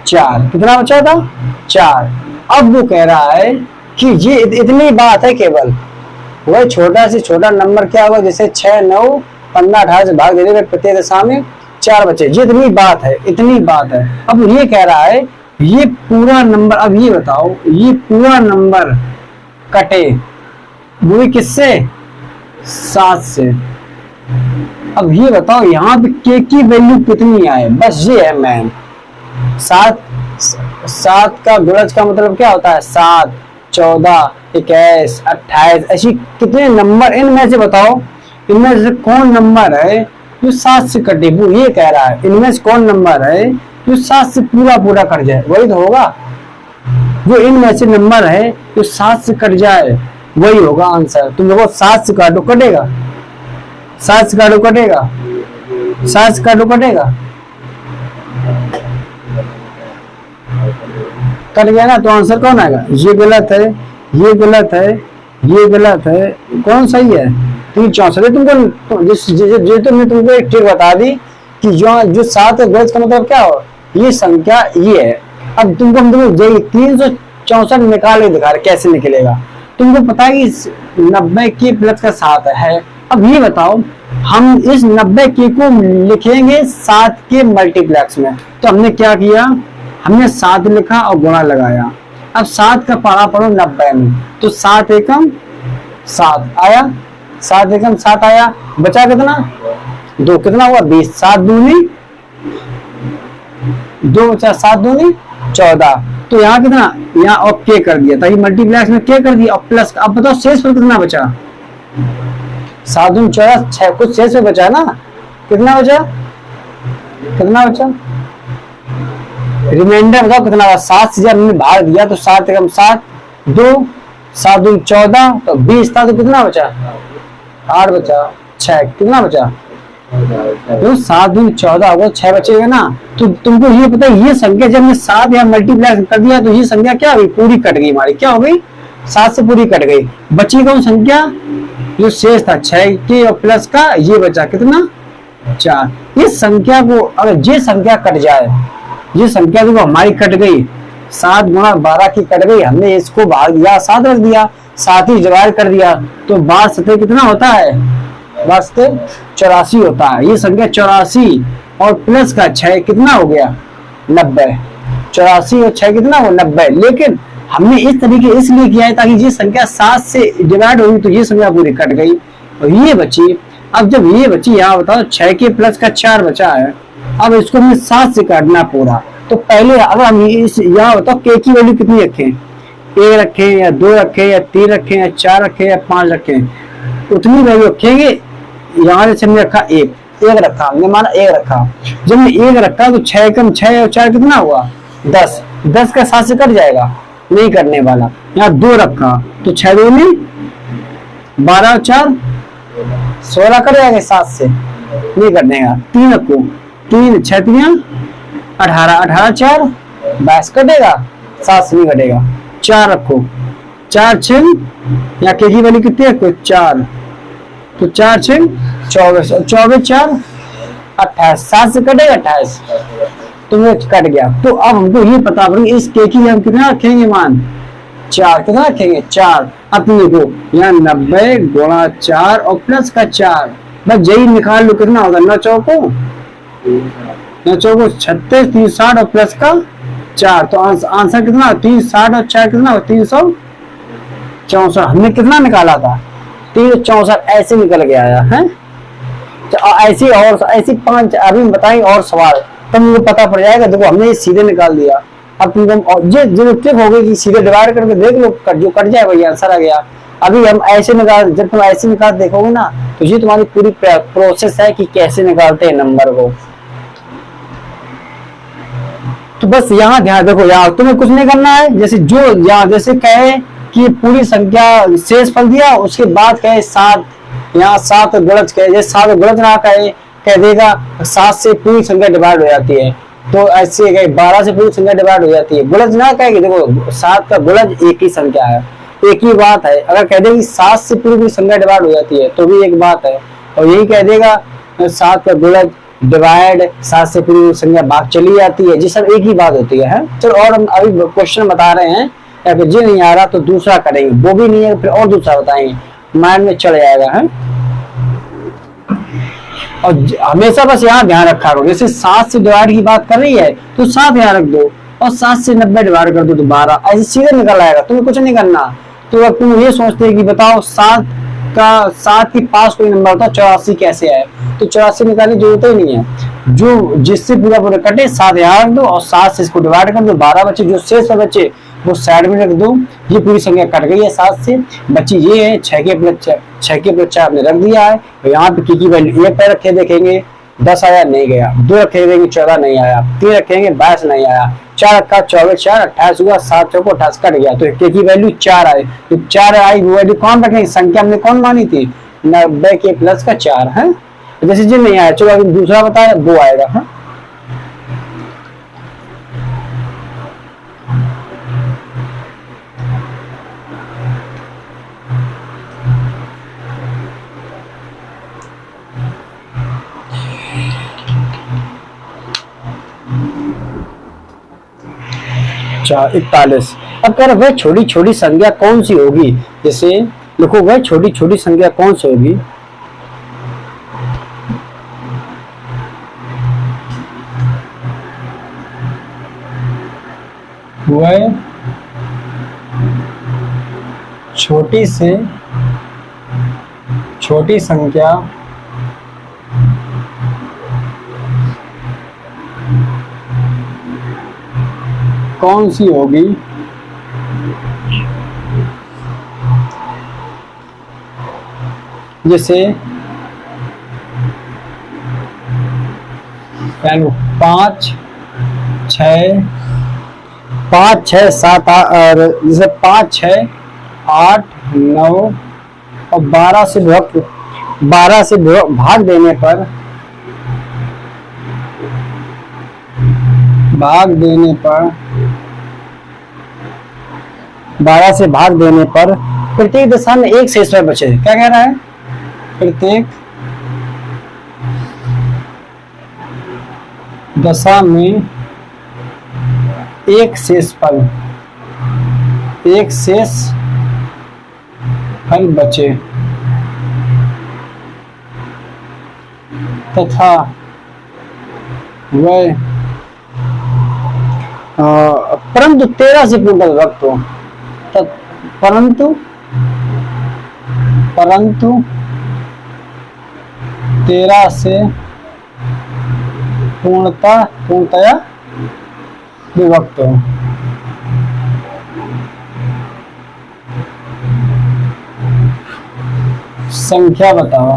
4, कितना बचा था 4। अब वो कह रहा है कि ये इतनी बात है, केवल वह छोटा से छोटा नंबर क्या होगा, जैसे 6, 9, 15, 18 से भाग देने पर प्रत्येक दशा में 4 बचे, ये इतनी बात है, इतनी बात है। अब ये कह रहा है ये पूरा नंबर, अब ये बताओ ये पूरा नंबर कटे वो भी किससे 7 से। अब ये बताओ यहाँ पे के की वैल्यू कितनी आए, बस ये है मैन। 7 का गुणज का मतलब क्या होता है 7, 14, 21, 28, ऐसी कितने नंबर, इनमें से बताओ इनमें से कौन नंबर है जो 7 से कटे, वो ये कह रहा है इनमें से कौन नंबर है जो 7 से पूरा पूरा कट जाए, वही तो होगा। जो इनमें से नंबर है जो 7 से कट जाए वही होगा आंसर। तुम देखो 7 से काटो कटेगा, 7 से काटो कटेगा, 7 से काटो कटेगा, कट गया ना, तो आंसर कौन आएगा, ये गलत है, ये गलत है, ये गलत है, कौन सही है 364। तुमको जो तुमने तुमको एक ट्रिक बता दी कि जो 7 गलत का मतलब क्या हो, ये संख्या ये है। अब तुमको हम तुमको 364 निकाल के दिखा रहे कैसे निकलेगा। तुमको पता है कि 90 के प्लस का 7 है। अब ये बताओ हम इस 90 के को लिखेंगे 7 के मल्टीप्लेक्स में, तो हमने क्या किया, हमने 7 लिखा और गुणा लगाया। अब 7 का पारा पढ़ो 90 में, तो 7 एकम 7 आया, 7 एकम 7 आया, बचा कितना 2, कितना हुआ 20, 7 दूनी 2 बचा, 7 दूनी 14। तो यहाँ कितना, यहाँ और के कर दिया, ताकि मल्टीप्लेक्स में के कर दिया और प्लस। अब बताओ शेष पर कितना बचा, 7 दूनी 14, 6 कुछ शेष में बचा ना, कितना बचा, कितना बचा रिमाइंडर बताओ कितना, 7 से जब हमने भाग दिया तो 7 एकम 7, 2, 7 दूनी 14, तो 20 था, तो कितना बचा 8 बचा, 6 कितना बचा, तो 7 दूनी 14 होगा, 6 बचेगा ना। तो तुमको ये पता है ये संख्या जब हमने 7 या मल्टीप्लाई कर दिया तो ये संख्या क्या हुई, पूरी कट गई हमारी, क्या हो गई 7 से पूरी कट गई। बची कौन संख्या, जो शेष था 6 के और प्लस का ये बचा कितना 4। इस संख्या को अगर ये संख्या कट जाए, ये संख्या जो हमारी कट गई 7 गुणा 12 की कट गई, हमने इसको भाग दिया 7 रख दिया, 7 ही डिवाइड कर दिया, तो 12 सतह कितना होता है, 12 सतह 84 होता है। ये संख्या 84 और प्लस का 6 कितना हो गया 90, 84 और 6 कितना हो 90। लेकिन हमने इस तरीके इसलिए किया है ताकि ये संख्या 7 से डिवाइड होगी तो ये संख्या पूरी कट गई और ये बची। अब जब ये बची, यहाँ बताओ 6 के प्लस का 4 बचा है, अब इसको हमें 7 से काटना पूरा। तो पहले अगर हम इस यहाँ बताओ के की वैल्यू कितनी रखें, 1 रखें या 2 रखें या 3 रखें या 4 रखें या 5 रखें, उतनी वैल्यू रखेंगे। यहाँ जैसे हमने रखा 1 रखा, हमने माना 1 रखा, जब हमने 1 रखा तो 6 कम 6 और 4 कितना हुआ 10, 10 का 7 से कट जाएगा, नहीं करने वाला। यहाँ 2 रखा तो 6 दूनी 12 और 4 16 कट जाएगा 7 से, नहीं करने का। 3 रखो, 3 6 3 18, 18 4 22 कटेगा, 7 से नहीं कटेगा। 4 रखो, 4 6 यहाँ के की वैल्यू कितनी रखो 4, तो 4 6 24 और 24 4 28, 7 से कटेगा 28, तो वो कट गया। तो अब हमको ये पता पड़ेगा इस के की हम कितना रखेंगे मान 4, कितना रखेंगे 4। अब तुम देखो यहाँ 90 गुणा 4 और प्लस का 4, बस यही निकाल लो कितना होगा 9 चौको 36, 360 और प्लस का 4, तो आंसर कितना 360 और 4 कितना हो 364। हमने कितना निकाला था 364, ऐसे निकल के आया है। ऐसी और ऐसी 5 अभी बताएंगे और सवाल, तब मुझे पता पड़ जाएगा। देखो हमने सीधे निकाल दिया, अब तुमको जो ट्रिक हो गई कि सीधे डिवाइड करके देख लो, जो कट जाए वही आंसर आ गया। अभी हम ऐसे निकाल, जब तुम ऐसे निकाल देखोगे ना तो ये तुम्हारी पूरी प्रोसेस है कि कैसे निकालते हैं नंबर को। तो बस यहाँ ध्यान देखो, यहाँ तुम्हें कुछ नहीं करना है। जैसे जो यहाँ जैसे कहे कि पूरी संख्या शेष फल दिया, उसके बाद कहे 7, यहाँ 7 गलत कहे, जैसे 7 गलत ना कहे, कह देगा 7 से पूरी संख्या डिवाइड हो जाती है, तो ऐसे गए 12 से पूरी संख्या डिवाइड हो जाती है। गुणज ना कहेगी, देखो 7 का गुणज एक ही संख्या है, एक ही बात है। अगर कह देगी 7 से पूरी संख्या डिवाइड हो जाती है तो भी एक बात है, और यही कह देगा 7 का गुणज डिवाइड 7 से पूरी संख्या भाग चली जाती है, जी सब एक ही बात होती है। चलो और हम अभी क्वेश्चन बता रहे हैं, अगर जी नहीं आ रहा तो दूसरा करेंगे, वो भी नहीं है फिर और दूसरा बताएंगे, माइंड में चढ़ जाएगा है। और हमेशा बस यहाँ ध्यान रखा करो, जैसे 7 से डिवाइड की बात कर रही है तो 7 यहाँ रख दो, और 7 से 90 डिवाइड कर दो तो 12, ऐसे सीधे निकल आएगा, तुम्हें कुछ नहीं करना। तो अब तुम ये सोचते हैं कि बताओ 7 के पास कोई नंबर होता 84 कैसे आए, तो 84 निकालने की जरूरत ही नहीं है। जो जिससे पूरा पूरा कटे 7 यहाँ रख दो और 7 से इसको डिवाइड कर दो, 12 बचे, जो शेष बचे वो साइड में रख दो। ये पूरी संख्या कट गई है 7 से, बची ये है 6 के प्लस 4 आपने रख दिया है। और यहाँ पे की वैल्यू 1 पे रखे देखेंगे 10 आया नहीं गया, 2 रखे देखेंगे 14 नहीं आया, 3 रखेंगे 22 नहीं आया, 4 रखा 24 4 28 हुआ, 7 चौको 28 कट गया, तो के की वैल्यू 4 आए। तो 4 आई वो वैल्यू कौन रखेंगे, संख्या हमने कौन मानी थी 90 के प्लस का 4 है। जैसे जी नहीं आया, चलो अभी दूसरा बताया वो आएगा। हाँ अच्छा 41। अब कह रहे वह छोटी छोटी संख्या कौन सी होगी, जैसे लिखो वह छोटी छोटी संख्या कौन सी होगी। वह छोटी से छोटी संख्या कौन सी होगी, जैसे 5 6 7 और जैसे 5 6 8 9 और 12 से भाग देने पर 12 से भाग देने पर प्रत्येक दशा में एक शेष बचे। क्या कह रहा है, प्रत्येक दशा में एक शेष फल बचे तथा वह परंतु 13 से पूर्ण विभक्त हो, परंतु 13 से पूर्णतया विभक्त हो। संख्या बताओ।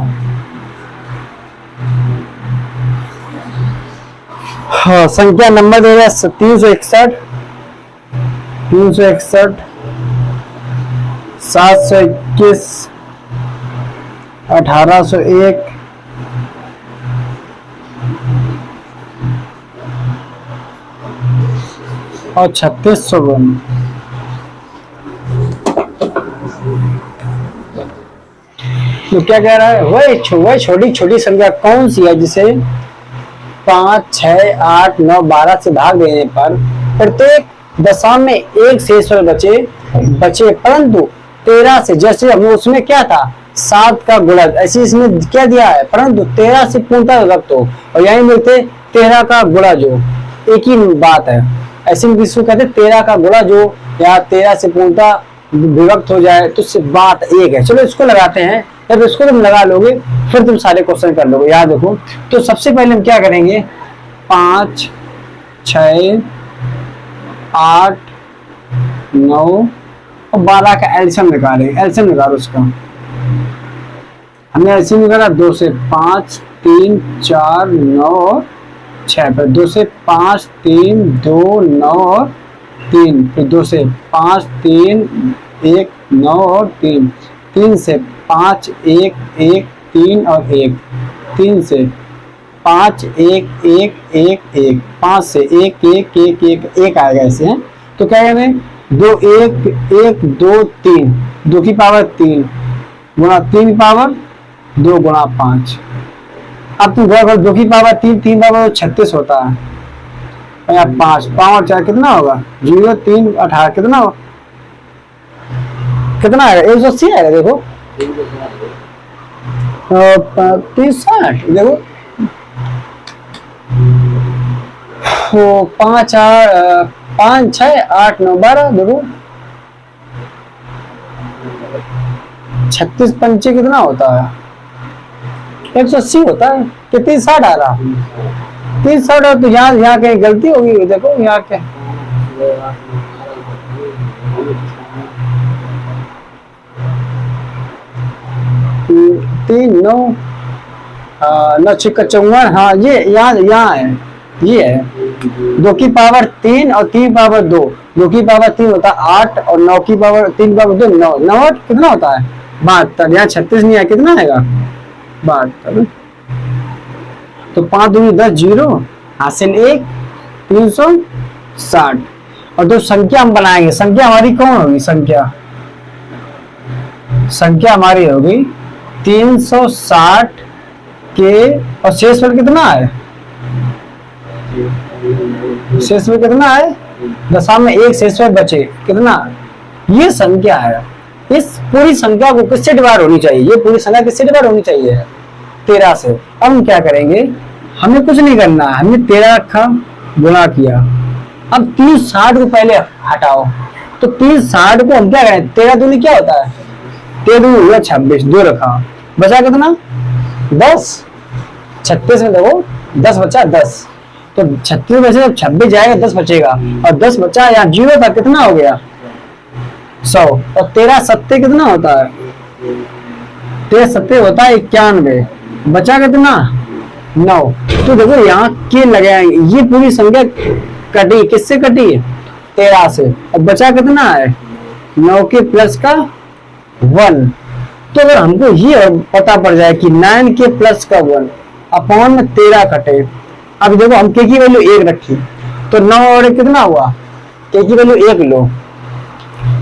हाँ संख्या नंबर दे रहा है 361 721 1801 और 3652। तो क्या कह रहा है, वह छोटी छोटी संख्या कौन सी है जिसे 5 6 8 9 12 से भाग देने पर प्रत्येक दशा में एक शेष फल बचे परंतु 13 से, जैसे हमें उसमें क्या था 7 का गुणज, ऐसे इसमें क्या दिया है परंतु 13 से पूर्णतः विभक्त हो, और यही मिलते 13 का गुणज हो, एक ही बात है। ऐसे में किसको कहते 13 का गुणज हो या 13 से पूर्णतः विभक्त हो जाए तो उससे बात एक है। चलो इसको लगाते हैं, जब इसको तुम लगा लोगे फिर तुम सारे क्वेश्चन कर लोगे। याद रखो, तो सबसे पहले हम क्या करेंगे 5 6 8 9 और 12 का एलसीएम निकालेंगे। एलसीएम निकालो उसका, हमने एलसीएम निकाला 2 से 5 3 4 9 6 पर 2 से 5 3 2 9 और 3, फिर 2 से 5 3 1 9 और 3, 3 से 5 1 1 3 और 1, 3 से 5 1 1 1 1, 5 से 1 1 1 1 1 आएगा ऐसे हैं। तो क्या है हमें 2 1 1 2 3, 2 की पावर 3 गुणा 3 की पावर 2 गुणा 5। अब तुम गुणा करो 2 की पावर 3 3 पावर 36 होता है, और यहाँ 5 5 4 कितना होगा 0 3 18 कितना होगा, कितना आएगा 180 आएगा। देखो 30 देखो, तो 5 6 8 9 12, देखो 36 पंचे कितना होता है 180 होता है। कितनी 60 आ रहा 30 तो यहाँ कहीं गलती होगी। देखो यहाँ क्या 3 9 9 6 54, हाँ ये यहाँ है, ये है 2 की पावर 3 और 3 पावर 2, 2 की पावर 3 होता है 8 और 9 की पावर 3 पावर 2 9 9 कितना होता है 72। यहाँ 36 नहीं है, कितना आएगा 72। तो 5 दूनी 10 0 हासिल 1 360। और जो संख्या हम बनाएंगे, संख्या हमारी कौन होगी, संख्या हमारी होगी 360 के, और शेषफल कितना है, शेषफल कितना है दशमलव में 1 शेषफल बचे कितना, ये संख्या है। इस पूरी संख्या को किससे डिवाइड होनी चाहिए, ये पूरी संख्या किससे डिवाइड होनी चाहिए 13 से। अब हम क्या करेंगे, हमें कुछ नहीं करना है, हमने 13 रखा गुणा किया। अब 360 को पहले हटाओ, तो 360 को हम क्या करें, 13 दूनी क्या होता है 13 हुआ 26, 2 रखा, बचा कितना 10। 36 में देखो 10 बचा 10, तो 36 में से जब 26 जाएगा 10 बचेगा, और 10 बचा यहाँ 0 था, कितना हो गया 100। और 13 सत्ते कितना होता है 13 सत्ते होता है 91, बचा कितना 9। तो देखो यहाँ के लगाएंगे, ये पूरी संख्या कटी, किससे कटी 13 से, और बचा कितना है 9 के प्लस का 1। तो अगर हमको ये पता पड़ जाए कि 9 के प्लस का 1 अपॉन में 13 कटे, अब देखो हम के की वैल्यू 1 रखी, तो 9 और 1 कितना हुआ, के की वैल्यू 1 लो,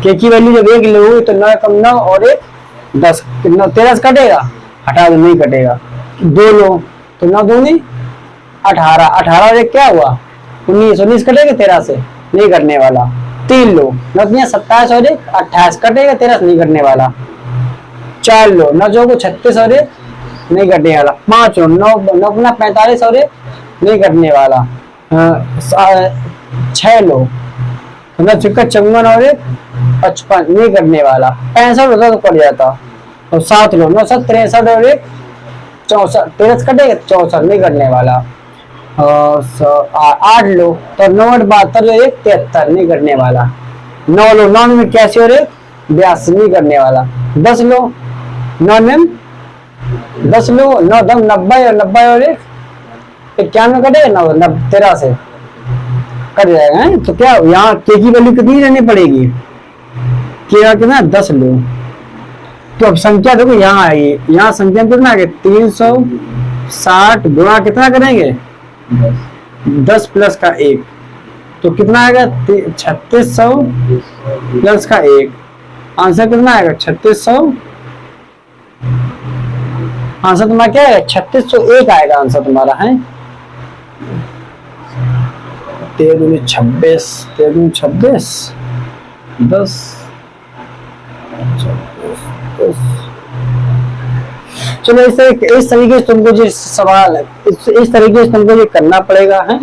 के की वैल्यू जब 1 लो तो 9 कम 9 और 1 10, 13 से कटेगा, हटा दो नहीं कटेगा, 2 लो तो 9 दूनी 18, 18 और 1 क्या हुआ 19, 19 कटेगा 13 से नहीं करने वाला। 3 लो 9 27 और 1 28 कटेगा 13 से नहीं करने वाला। 4 लो 9 जो 36 और 1 नहीं करने वाला। 5 लो 9 9 45 और 1 नहीं करने वाला। 6 लो 9 54 और 1 55 नहीं करने वाला। 65 होता तो पड़ जाता। और 7 लो 9 63 और 1 64, 13 कटेगा 64 नहीं करने वाला। 8 लो तो 9 72 और 1 73 नहीं करने वाला। 9 लो 9 में 81 और 1 82 नहीं करने वाला। 10 लो 9 में 10 लो 9 10 90 और 90 और 1 91 कटेगा 9 13 से कट जाएगा है? तो क्या यहाँ के की वैल्यू कितनी रहनी पड़ेगी, के कितना 10 लो। तो अब संख्या देखो यहाँ आएगी, यहाँ संख्या कितना आ गया 360 गुणा कितना करेंगे 10 प्लस का 1 तो कितना आएगा 3600 प्लस का 1, आंसर कितना आएगा 3600। आंसर तुम्हारा क्या है 3601 आएगा आंसर तुम्हारा है। 13 26 13 26 10 चलो इस तरीके से तुमको जो सवाल है इस तरीके से तुमको ये करना पड़ेगा है।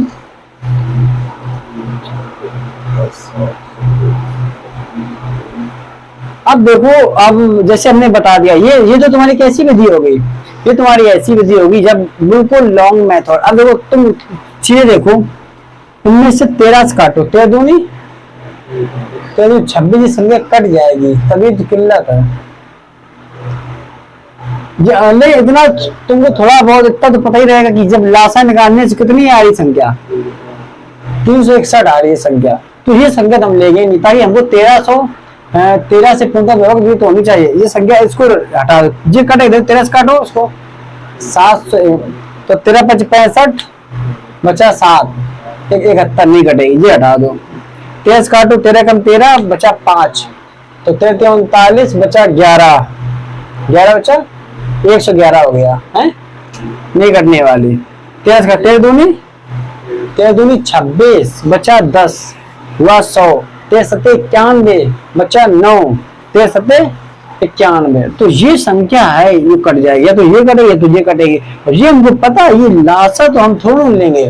अब देखो, अब जैसे हमने बता दिया ये जो तुम्हारी कैसी विधि होगी, ये तुम्हारी ऐसी विधि होगी जब बिल्कुल लॉन्ग मेथड। अब देखो तुम चीजें देखो, इनमें से 13 से काटो 13 दूनी 26 संख्या कट जाएगी, तभी तो किल्लत है। नहीं इतना तुमको थोड़ा बहुत इतना तो पता ही रहेगा कि जब लासा निकालने से कितनी आ रही संख्या 361 आ रही है संख्या, तो ये संख्या हम लेंगे नहीं, ताकि हमको 13 से पूर्णतः व्यवहार तो होनी चाहिए। ये संख्या इसको हटा दो, ये कटे 13 से काटो उसको 700 तो 13 5 65 बचा 7, 71 नहीं कटेगी, ये हटा दो। 23 काटो, 13 कम 13 बचा 5, तो 13 39 बचा 11, 11 बचा 111 हो गया है, नहीं कटने वाली। 13 का 13 दूनी 26 बचा 10 हुआ 100, 13 7 91 बचा 9, 13 7 91। तो ये संख्या है, ये कट जाएगी, या तो ये कटेगी तो ये कटेगी, और ये हमको पता है। ये लासा तो हम थोड़ा लेंगे,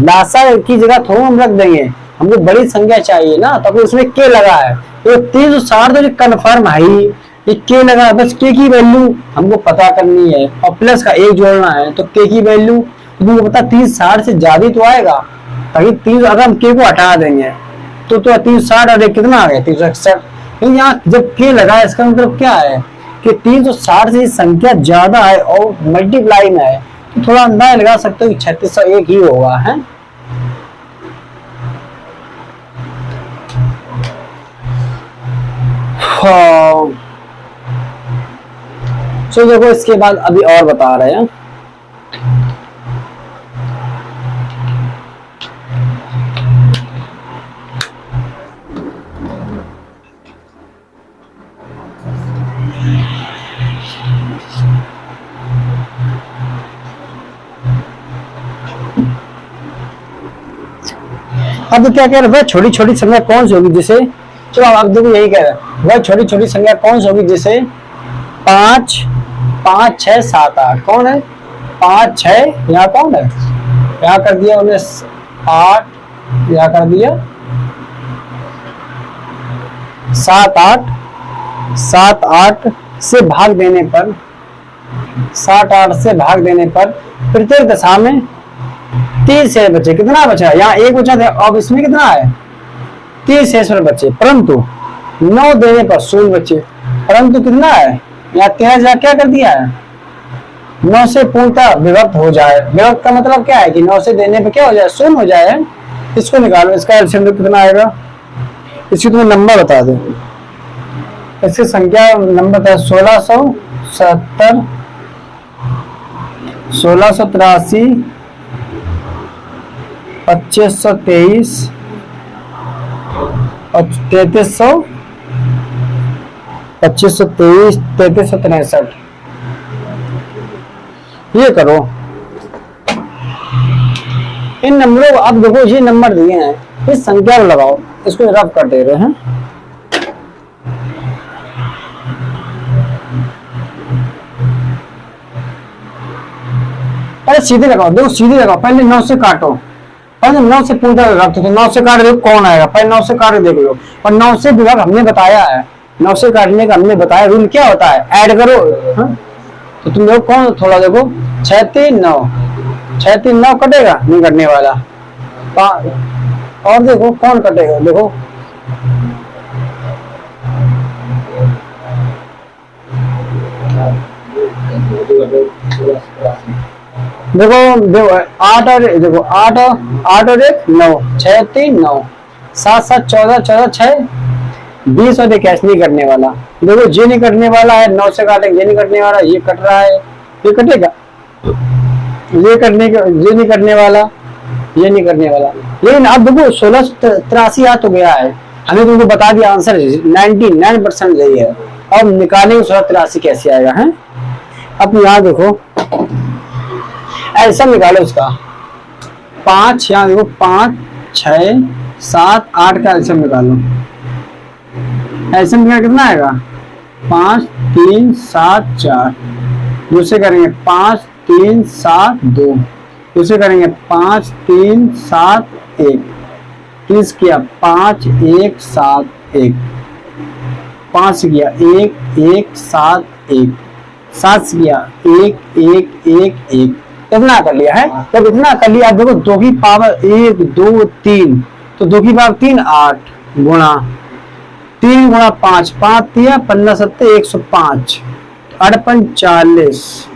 लासा की जगह थोड़ा हम रख देंगे, हमको बड़ी संख्या चाहिए ना, तो उसमें के लगा है, तो 360 तो कन्फर्म है ही, ये के लगा है, बस के की वैल्यू हमको पता करनी है और प्लस का 1 जोड़ना है। तो के की वैल्यू तुमको पता 360 से ज्यादा तो आएगा, ताकि 3 अगर हम के को हटा देंगे तो 360 और कितना आ गया 361। यहाँ जब के लगा है इसका मतलब क्या है कि 360 से संख्या ज्यादा है और मल्टीप्लाई में है, तो थोड़ा अंदाजा लगा सकते हो कि 3601 ही होगा है। तो देखो इसके बाद अभी और बता रहे हैं। अब क्या कह रहे, वह छोटी छोटी संख्या कौन सी होगी जिसे, चलो आप देखो यही कह रहे हैं, वह छोटी छोटी संख्या कौन सी होगी जिसे 5 5 6 7 8, कौन है 5 6, यहाँ कौन है, यहाँ कर दिया उन्हें 8, यहाँ कर दिया 7 8, 7 8 से भाग देने पर, 7 8 से भाग देने पर प्रत्येक दशा में 30 शेष बचे। कितना बचा, यहाँ 1 बचा था, अब इसमें कितना है 30 शेष बचे, परंतु 9 देने पर 0 बचे, परंतु कितना है यहाँ 13 क्या कर दिया है, 9 से पूर्णतः विभक्त हो जाए। विभक्त का मतलब क्या है कि 9 से देने पर क्या हो जाए 0 हो जाए। इसको निकालो, इसका एलसीएम कितना आएगा, इसकी तुम्हें नंबर बता दो, इसकी संख्या नंबर था 1670, 1683, 2523 और 3300, 2523 3363। ये करो इन नंबरों को। अब देखो ये नंबर दिए हैं, इस संख्या को लगाओ, इसको रफ कर दे रहे हैं। अरे सीधे लगाओ, देखो सीधे लगाओ, पहले 9 से काटो, पहले 9 से पूरा रखते तो 9 से काट देखो कौन आएगा, पहले 9 से काट देख लो। और 9 से विभाग हमने बताया है, 9 से काटने का हमने बताया रूल क्या होता है, ऐड करो। हाँ? तो तुम देखो कौन, थोड़ा देखो 6 3 9, 6 3 9 कटेगा, नहीं कटने वाला। और देखो कौन कटेगा, देखो देखो 8 और देखो 8 और 1 9, 6 3 9, 7 7 14 14 6 20 और 21 नहीं कटने वाला। देखो ये नहीं कटने वाला है, 9 से काटेंगे, ये नहीं कटने वाला, ये कट रहा है, ये कटेगा, ये करने का, ये नहीं करने वाला, ये नहीं करने वाला। लेकिन अब देखो 1683 आ तो गया है, हमें तुमको बता दिया आंसर 99% सही है। अब निकालेंगे 1683 कैसे आएगा है। अब यहाँ देखो ऐसा निकालो उसका 5, यहाँ देखो 5 6 7 8 का एल्सियम निकालो। एल्सियम निकाल कितना आएगा 5 3 7 4, दूसरे करेंगे 5 3 7 2, दूसरे करेंगे 5 3 7 1, 30 किया 5 1 7 1, 5 किया 1 1 7 1, 7 किया 1 1 1 1, इतना कर लिया है। जब इतना कर लिया, देखो 2 की पावर 1 2 3, तो 2 की पावर 3 8 गुणा 3 गुणा 5 5 दिया 15 7 105, 58 40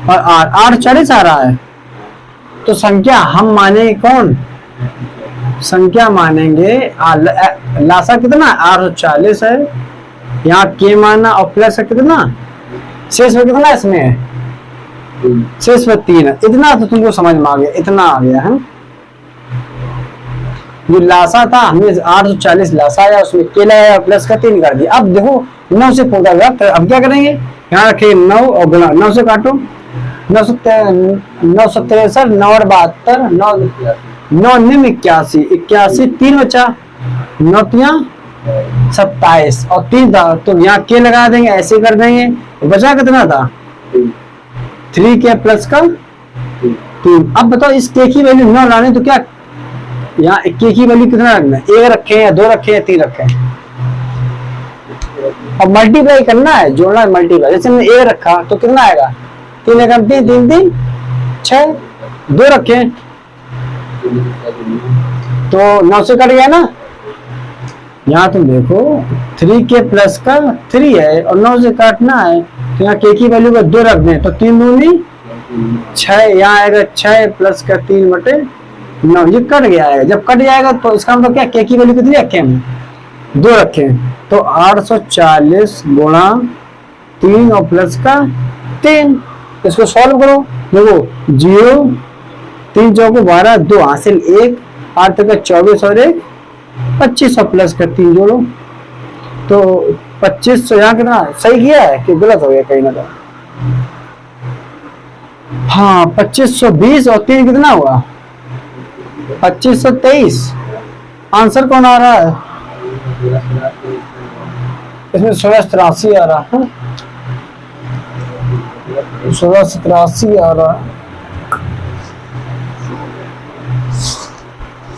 और 8 40 आ रहा है। तो संख्या हम माने कौन, संख्या मानेंगे लासा कितना 840 है, यहाँ के माना और प्लस कितना शेष में कितना इसमें है शेष पर 3 है। इतना तो तुमको समझ में आ गया, इतना आ गया है। जो लासा था हमने 840 लासा आया, उसमें के लगाया प्लस का 3 कर दिया। अब देखो 9 से पूरा वक्त, अब क्या करेंगे, यहाँ रखेंगे 9 और गुणा 9 से काटो, 9 963 9 और 72 9 9 निम 81 81 3 बचा 9 27 और 3 था, तो यहाँ के लगा देंगे, ऐसे कर देंगे। बचा कितना था 3 के प्लस का 3। अब बताओ इस के की वैल्यू 9 लाने तो क्या यहाँ के की वैल्यू कितना रखना है, 1 रखे या 2 रखे या 3 रखे, और मल्टीप्लाई करना है, जोड़ना है मल्टीप्लाई। जैसे हमने 1 रखा तो कितना आएगा 3 एकम 3 3 3 6, 2 रखे तो 9 से कट गया ना। यहाँ तुम देखो 3 के प्लस का 3 है और 9 से काटना है, तो यहाँ के की वैल्यू को 2 रख दें तो 3 दूनी 6, यहाँ आएगा 6 प्लस का 3 बटे 9, ये कट गया है। जब कट जाएगा तो इसका मतलब क्या, के की वैल्यू कितनी रखे हमने 2 रखे, तो 840 गुणा 3 और प्लस का 3। इसको सॉल्व करो, देखो 0 3 चौको 12 2 हासिल 1 8 तक 24 और 1 25 और प्लस का 3 जोड़ो तो 2500। यहाँ कितना सही किया है कि गलत हो गया कहीं ना कहीं, हाँ 2520 और 3 कितना हुआ 2523। आंसर कौन आ रहा है इसमें 1683 आ रहा है, 1683 आ रहा है,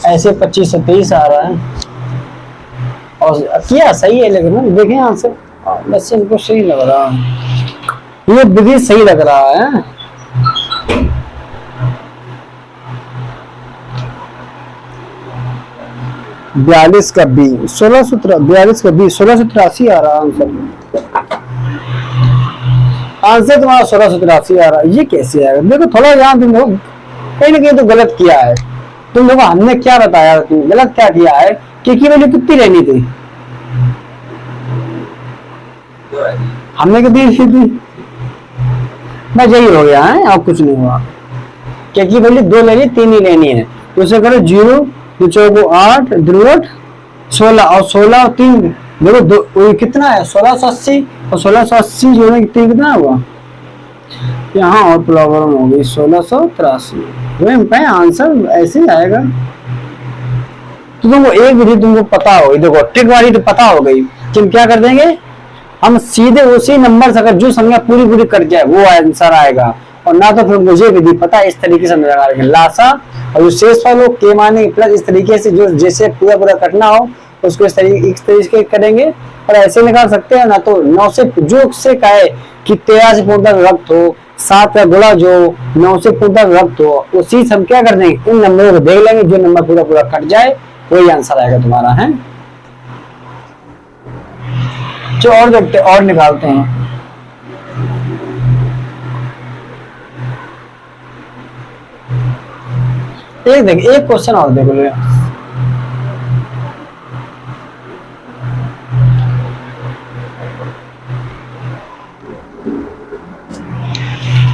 ऐसे 2523 आ रहा है। और किया सही है, लेकिन देखें आंसर वैसे इनको सही लग रहा है, ये विधि सही लग रहा है। बयालीस का बी 1683 आ रहा आंसर, आंसर तुम्हारा 1683 आ रहा है। ये कैसे आएगा, देखो थोड़ा यहाँ तुम लोग कहीं ना कहीं तो गलत किया है। तुम लोग हमने क्या बताया, तुम गलत क्या किया है, के की वैल्यू कितनी रहनी थी, हमने कितनी लिखी थी, बस यही हो गया है और कुछ नहीं हुआ। के की वैल्यू 2 लेनी 3 ही लेनी है, तो उसे करो 0 2 चौको 8 2 8 16 और 16 और 3 देखो कितना है 1680 और 1680 जोड़ने कितना हुआ, यहाँ और प्रॉब्लम हो गई 1683। आंसर ऐसे ही आएगा। तो तुमको एक विधि तुमको पता होगी, देखो ट्रिक वाली तो पता हो गई कि हम क्या कर देंगे, हम सीधे उसी नंबर से अगर जो संख्या पूरी पूरी कट जाए वो आंसर आएगा, और ना तो फिर मुझे विधि पता है इस तरीके से लगा लेंगे लासा और जो शेष फल हो के माने प्लस इस तरीके से जो जैसे पूरा पूरा कटना हो उसको इस तरीके करेंगे, और ऐसे निकाल सकते हैं। ना तो 9 से जो से कहे कि 13 से पूर्ण विभक्त हो, 7 का गुणा जो 9 से पूर्ण विभक्त हो, उसी से हम क्या कर देंगे इन नंबरों को देख लेंगे, जो नंबर पूरा पूरा कट जाए वही आंसर आएगा तुम्हारा है। जो और देखते और निकालते हैं, एक क्वेश्चन और देख लो।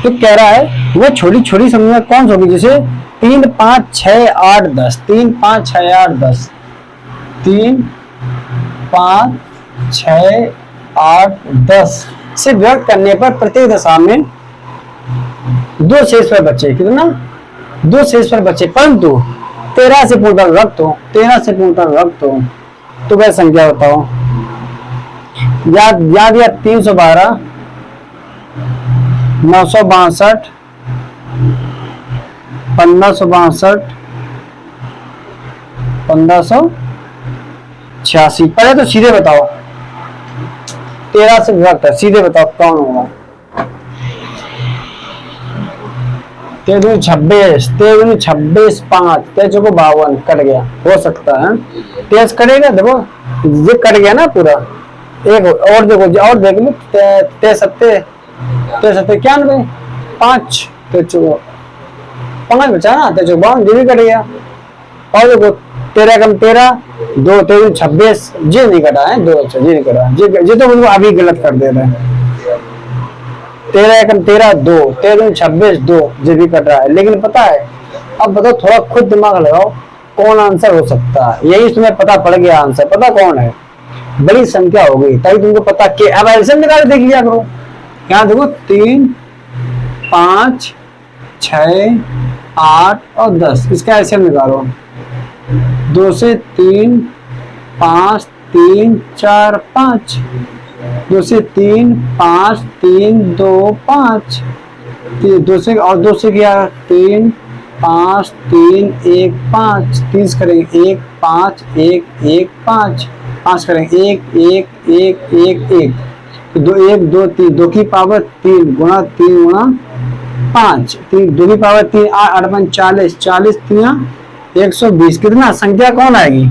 तो कह रहा है वो छोटी छोटी संख्या कौन सी होगी, जैसे 3 5 6 8 10 3 5 6 8 10 3 5 6 8 10 से व्यक्त करने पर प्रत्येक दशा में 2 शेष पर बचे, कितना 2 शेष पर बचे, परंतु 13 से पूर्ण विभक्त हो, 13 से पूर्ण विभक्त हो तो वह संख्या बताओ। याद या 312 962 1562 1586। पहले तो सीधे बताओ 13 से विभक्त है, सीधे बताओ कौन होगा। 26 26 5 13 को 52 कट गया, हो सकता है 23 कटेगा, देखो ये कट गया ना पूरा। एक और देखो और देख लो 93 91 5 5 बचा ना 53 52 ये भी कट गया। और देखो 13 कम 13 2 23 26 ये नहीं कटा है 2, अच्छा ये नहीं कटा, ये तो मुझको अभी गलत कर दे रहे हैं। 13 एकम 13 2, 13 26 2 जो भी कट रहा है। लेकिन पता है, अब बताओ थोड़ा खुद दिमाग लगाओ, कौन आंसर हो सकता है। यही तुम्हें पता पड़ गया आंसर, पता कौन है, बड़ी संख्या हो गई ताकि तुमको पता कि अब एलसीएम निकाल देख लिया करो। यहाँ देखो 3 5 6 8 और 10, इसका एलसीएम निकालो। 2 से 3 5 3 4 5, 2 से 3 5 3 2 5, 2 से और 2 से क्या 3 5 3 1 5, 30 करेंगे 1 5 1 1 5, 5 करेंगे 1 1 1 1 1, तो 2 1 2 3, 2 की पावर 3 गुणा 3 गुणा 5, 3 2 की पावर 3 8 8 40, 40 3 120। कितना संख्या कौन आएगी,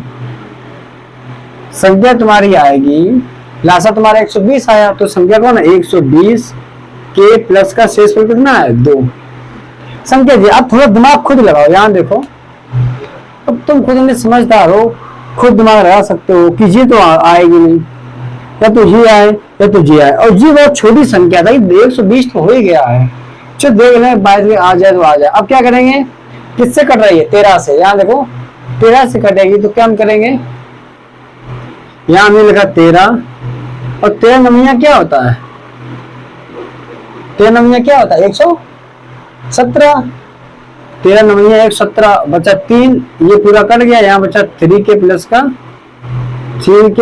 संख्या तुम्हारी आएगी, लासा तुम्हारा 120 आया, तो संख्या कौन है 120 के प्लस का शेषफल कितना है 2 संख्या जी। अब थोड़ा दिमाग खुद लगाओ, यहाँ देखो, अब तुम खुद में समझदार हो, खुद दिमाग लगा सकते हो कि ये तो आएगी नहीं, या तो ये आए या तो ये आए, और ये बहुत छोटी संख्या था, 120 तो हो ही गया है। चलो देख लें 22 आ जाए तो आ जाए। अब क्या करेंगे, किससे कट रही है 13 से, यहाँ देखो 13 से कटेगी, तो क्या हम करेंगे, यहाँ हमने लिखा 13 और 13 नमूनिया क्या होता है, 13 नमूनिया क्या होता है 117, 13 नमूनिया 117 बचा 3, ये पूरा कट गया, यहाँ बचा 3 के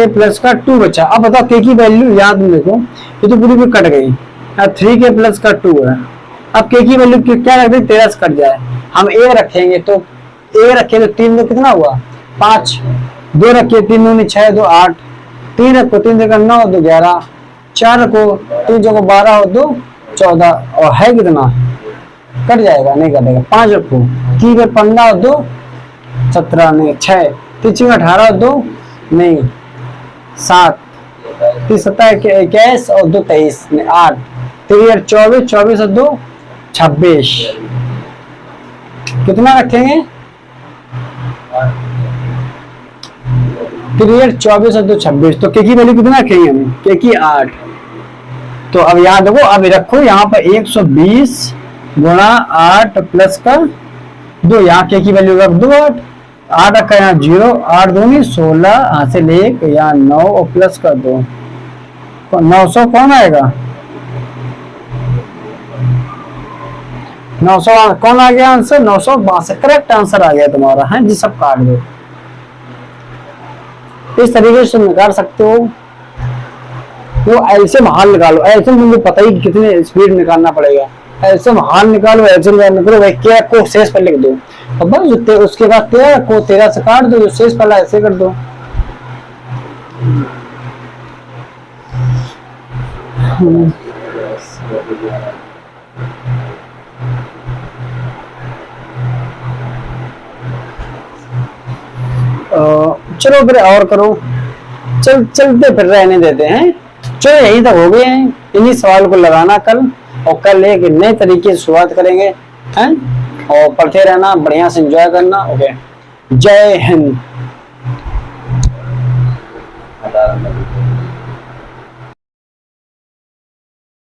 प्लस का 2 बचा। अब बताओ के की वैल्यू, याद में देखो ये तो पूरी भी कट गई, 3 के प्लस का 2 है। अब के की वैल्यू क्या रख दें, 13 से कट जाए, हम ए रखेंगे, तो ए रखे तो 3 में कितना हुआ 5, 2 रखे 3 में 6 2 8, 3 रखो 3 जगह 9 2 11, 4 रखो 3 जगह 12 और 2 14, और है कितना, कट जाएगा नहीं कटेगा। 5 रखो 3 में 15 और 2 17, नहीं 6 3 18 और 2 नहीं 7, 3 17 21 और 2 23 नहीं 8, 3 24 24 और 2 26, कितना रखेंगे 3 24 और 2 26, तो के की वैल्यू कितना रखेंगे हम, के की 8। तो अब यहाँ देखो, अब रखो यहाँ पर 120 गुणा 8 प्लस का 2, यहाँ के की वैल्यू रख दो 8 रखा, यहाँ 0 8 दूनी 16, यहाँ से ले यहाँ 9 और प्लस का 2, 900 कौन आएगा, 900 कौन आ गया आंसर, 962 करेक्ट आंसर आ गया तुम्हारा है जी। सब काट दो, इस तरीके से निकाल सकते हो। वो एलसीएम हाल निकालो, एलसीएम मुझे पता ही कितने स्पीड निकालना पड़ेगा, एलसीएम हाल निकालो, एलसीएम निकालो भाई, क्या को शेष पर लिख दो, अब बस उसके बाद 13 को 13 से काट दो, जो शेष पड़ा ऐसे कर दो। चलो फिर और करो, चलते फिर रहने देते हैं। चलो यही तक हो गए हैं, इन्हीं सवाल को लगाना कल, और कल एक नए तरीके से शुरुआत करेंगे हैं, और पढ़ते रहना, बढ़िया से एंजॉय करना। ओके, जय हिंद।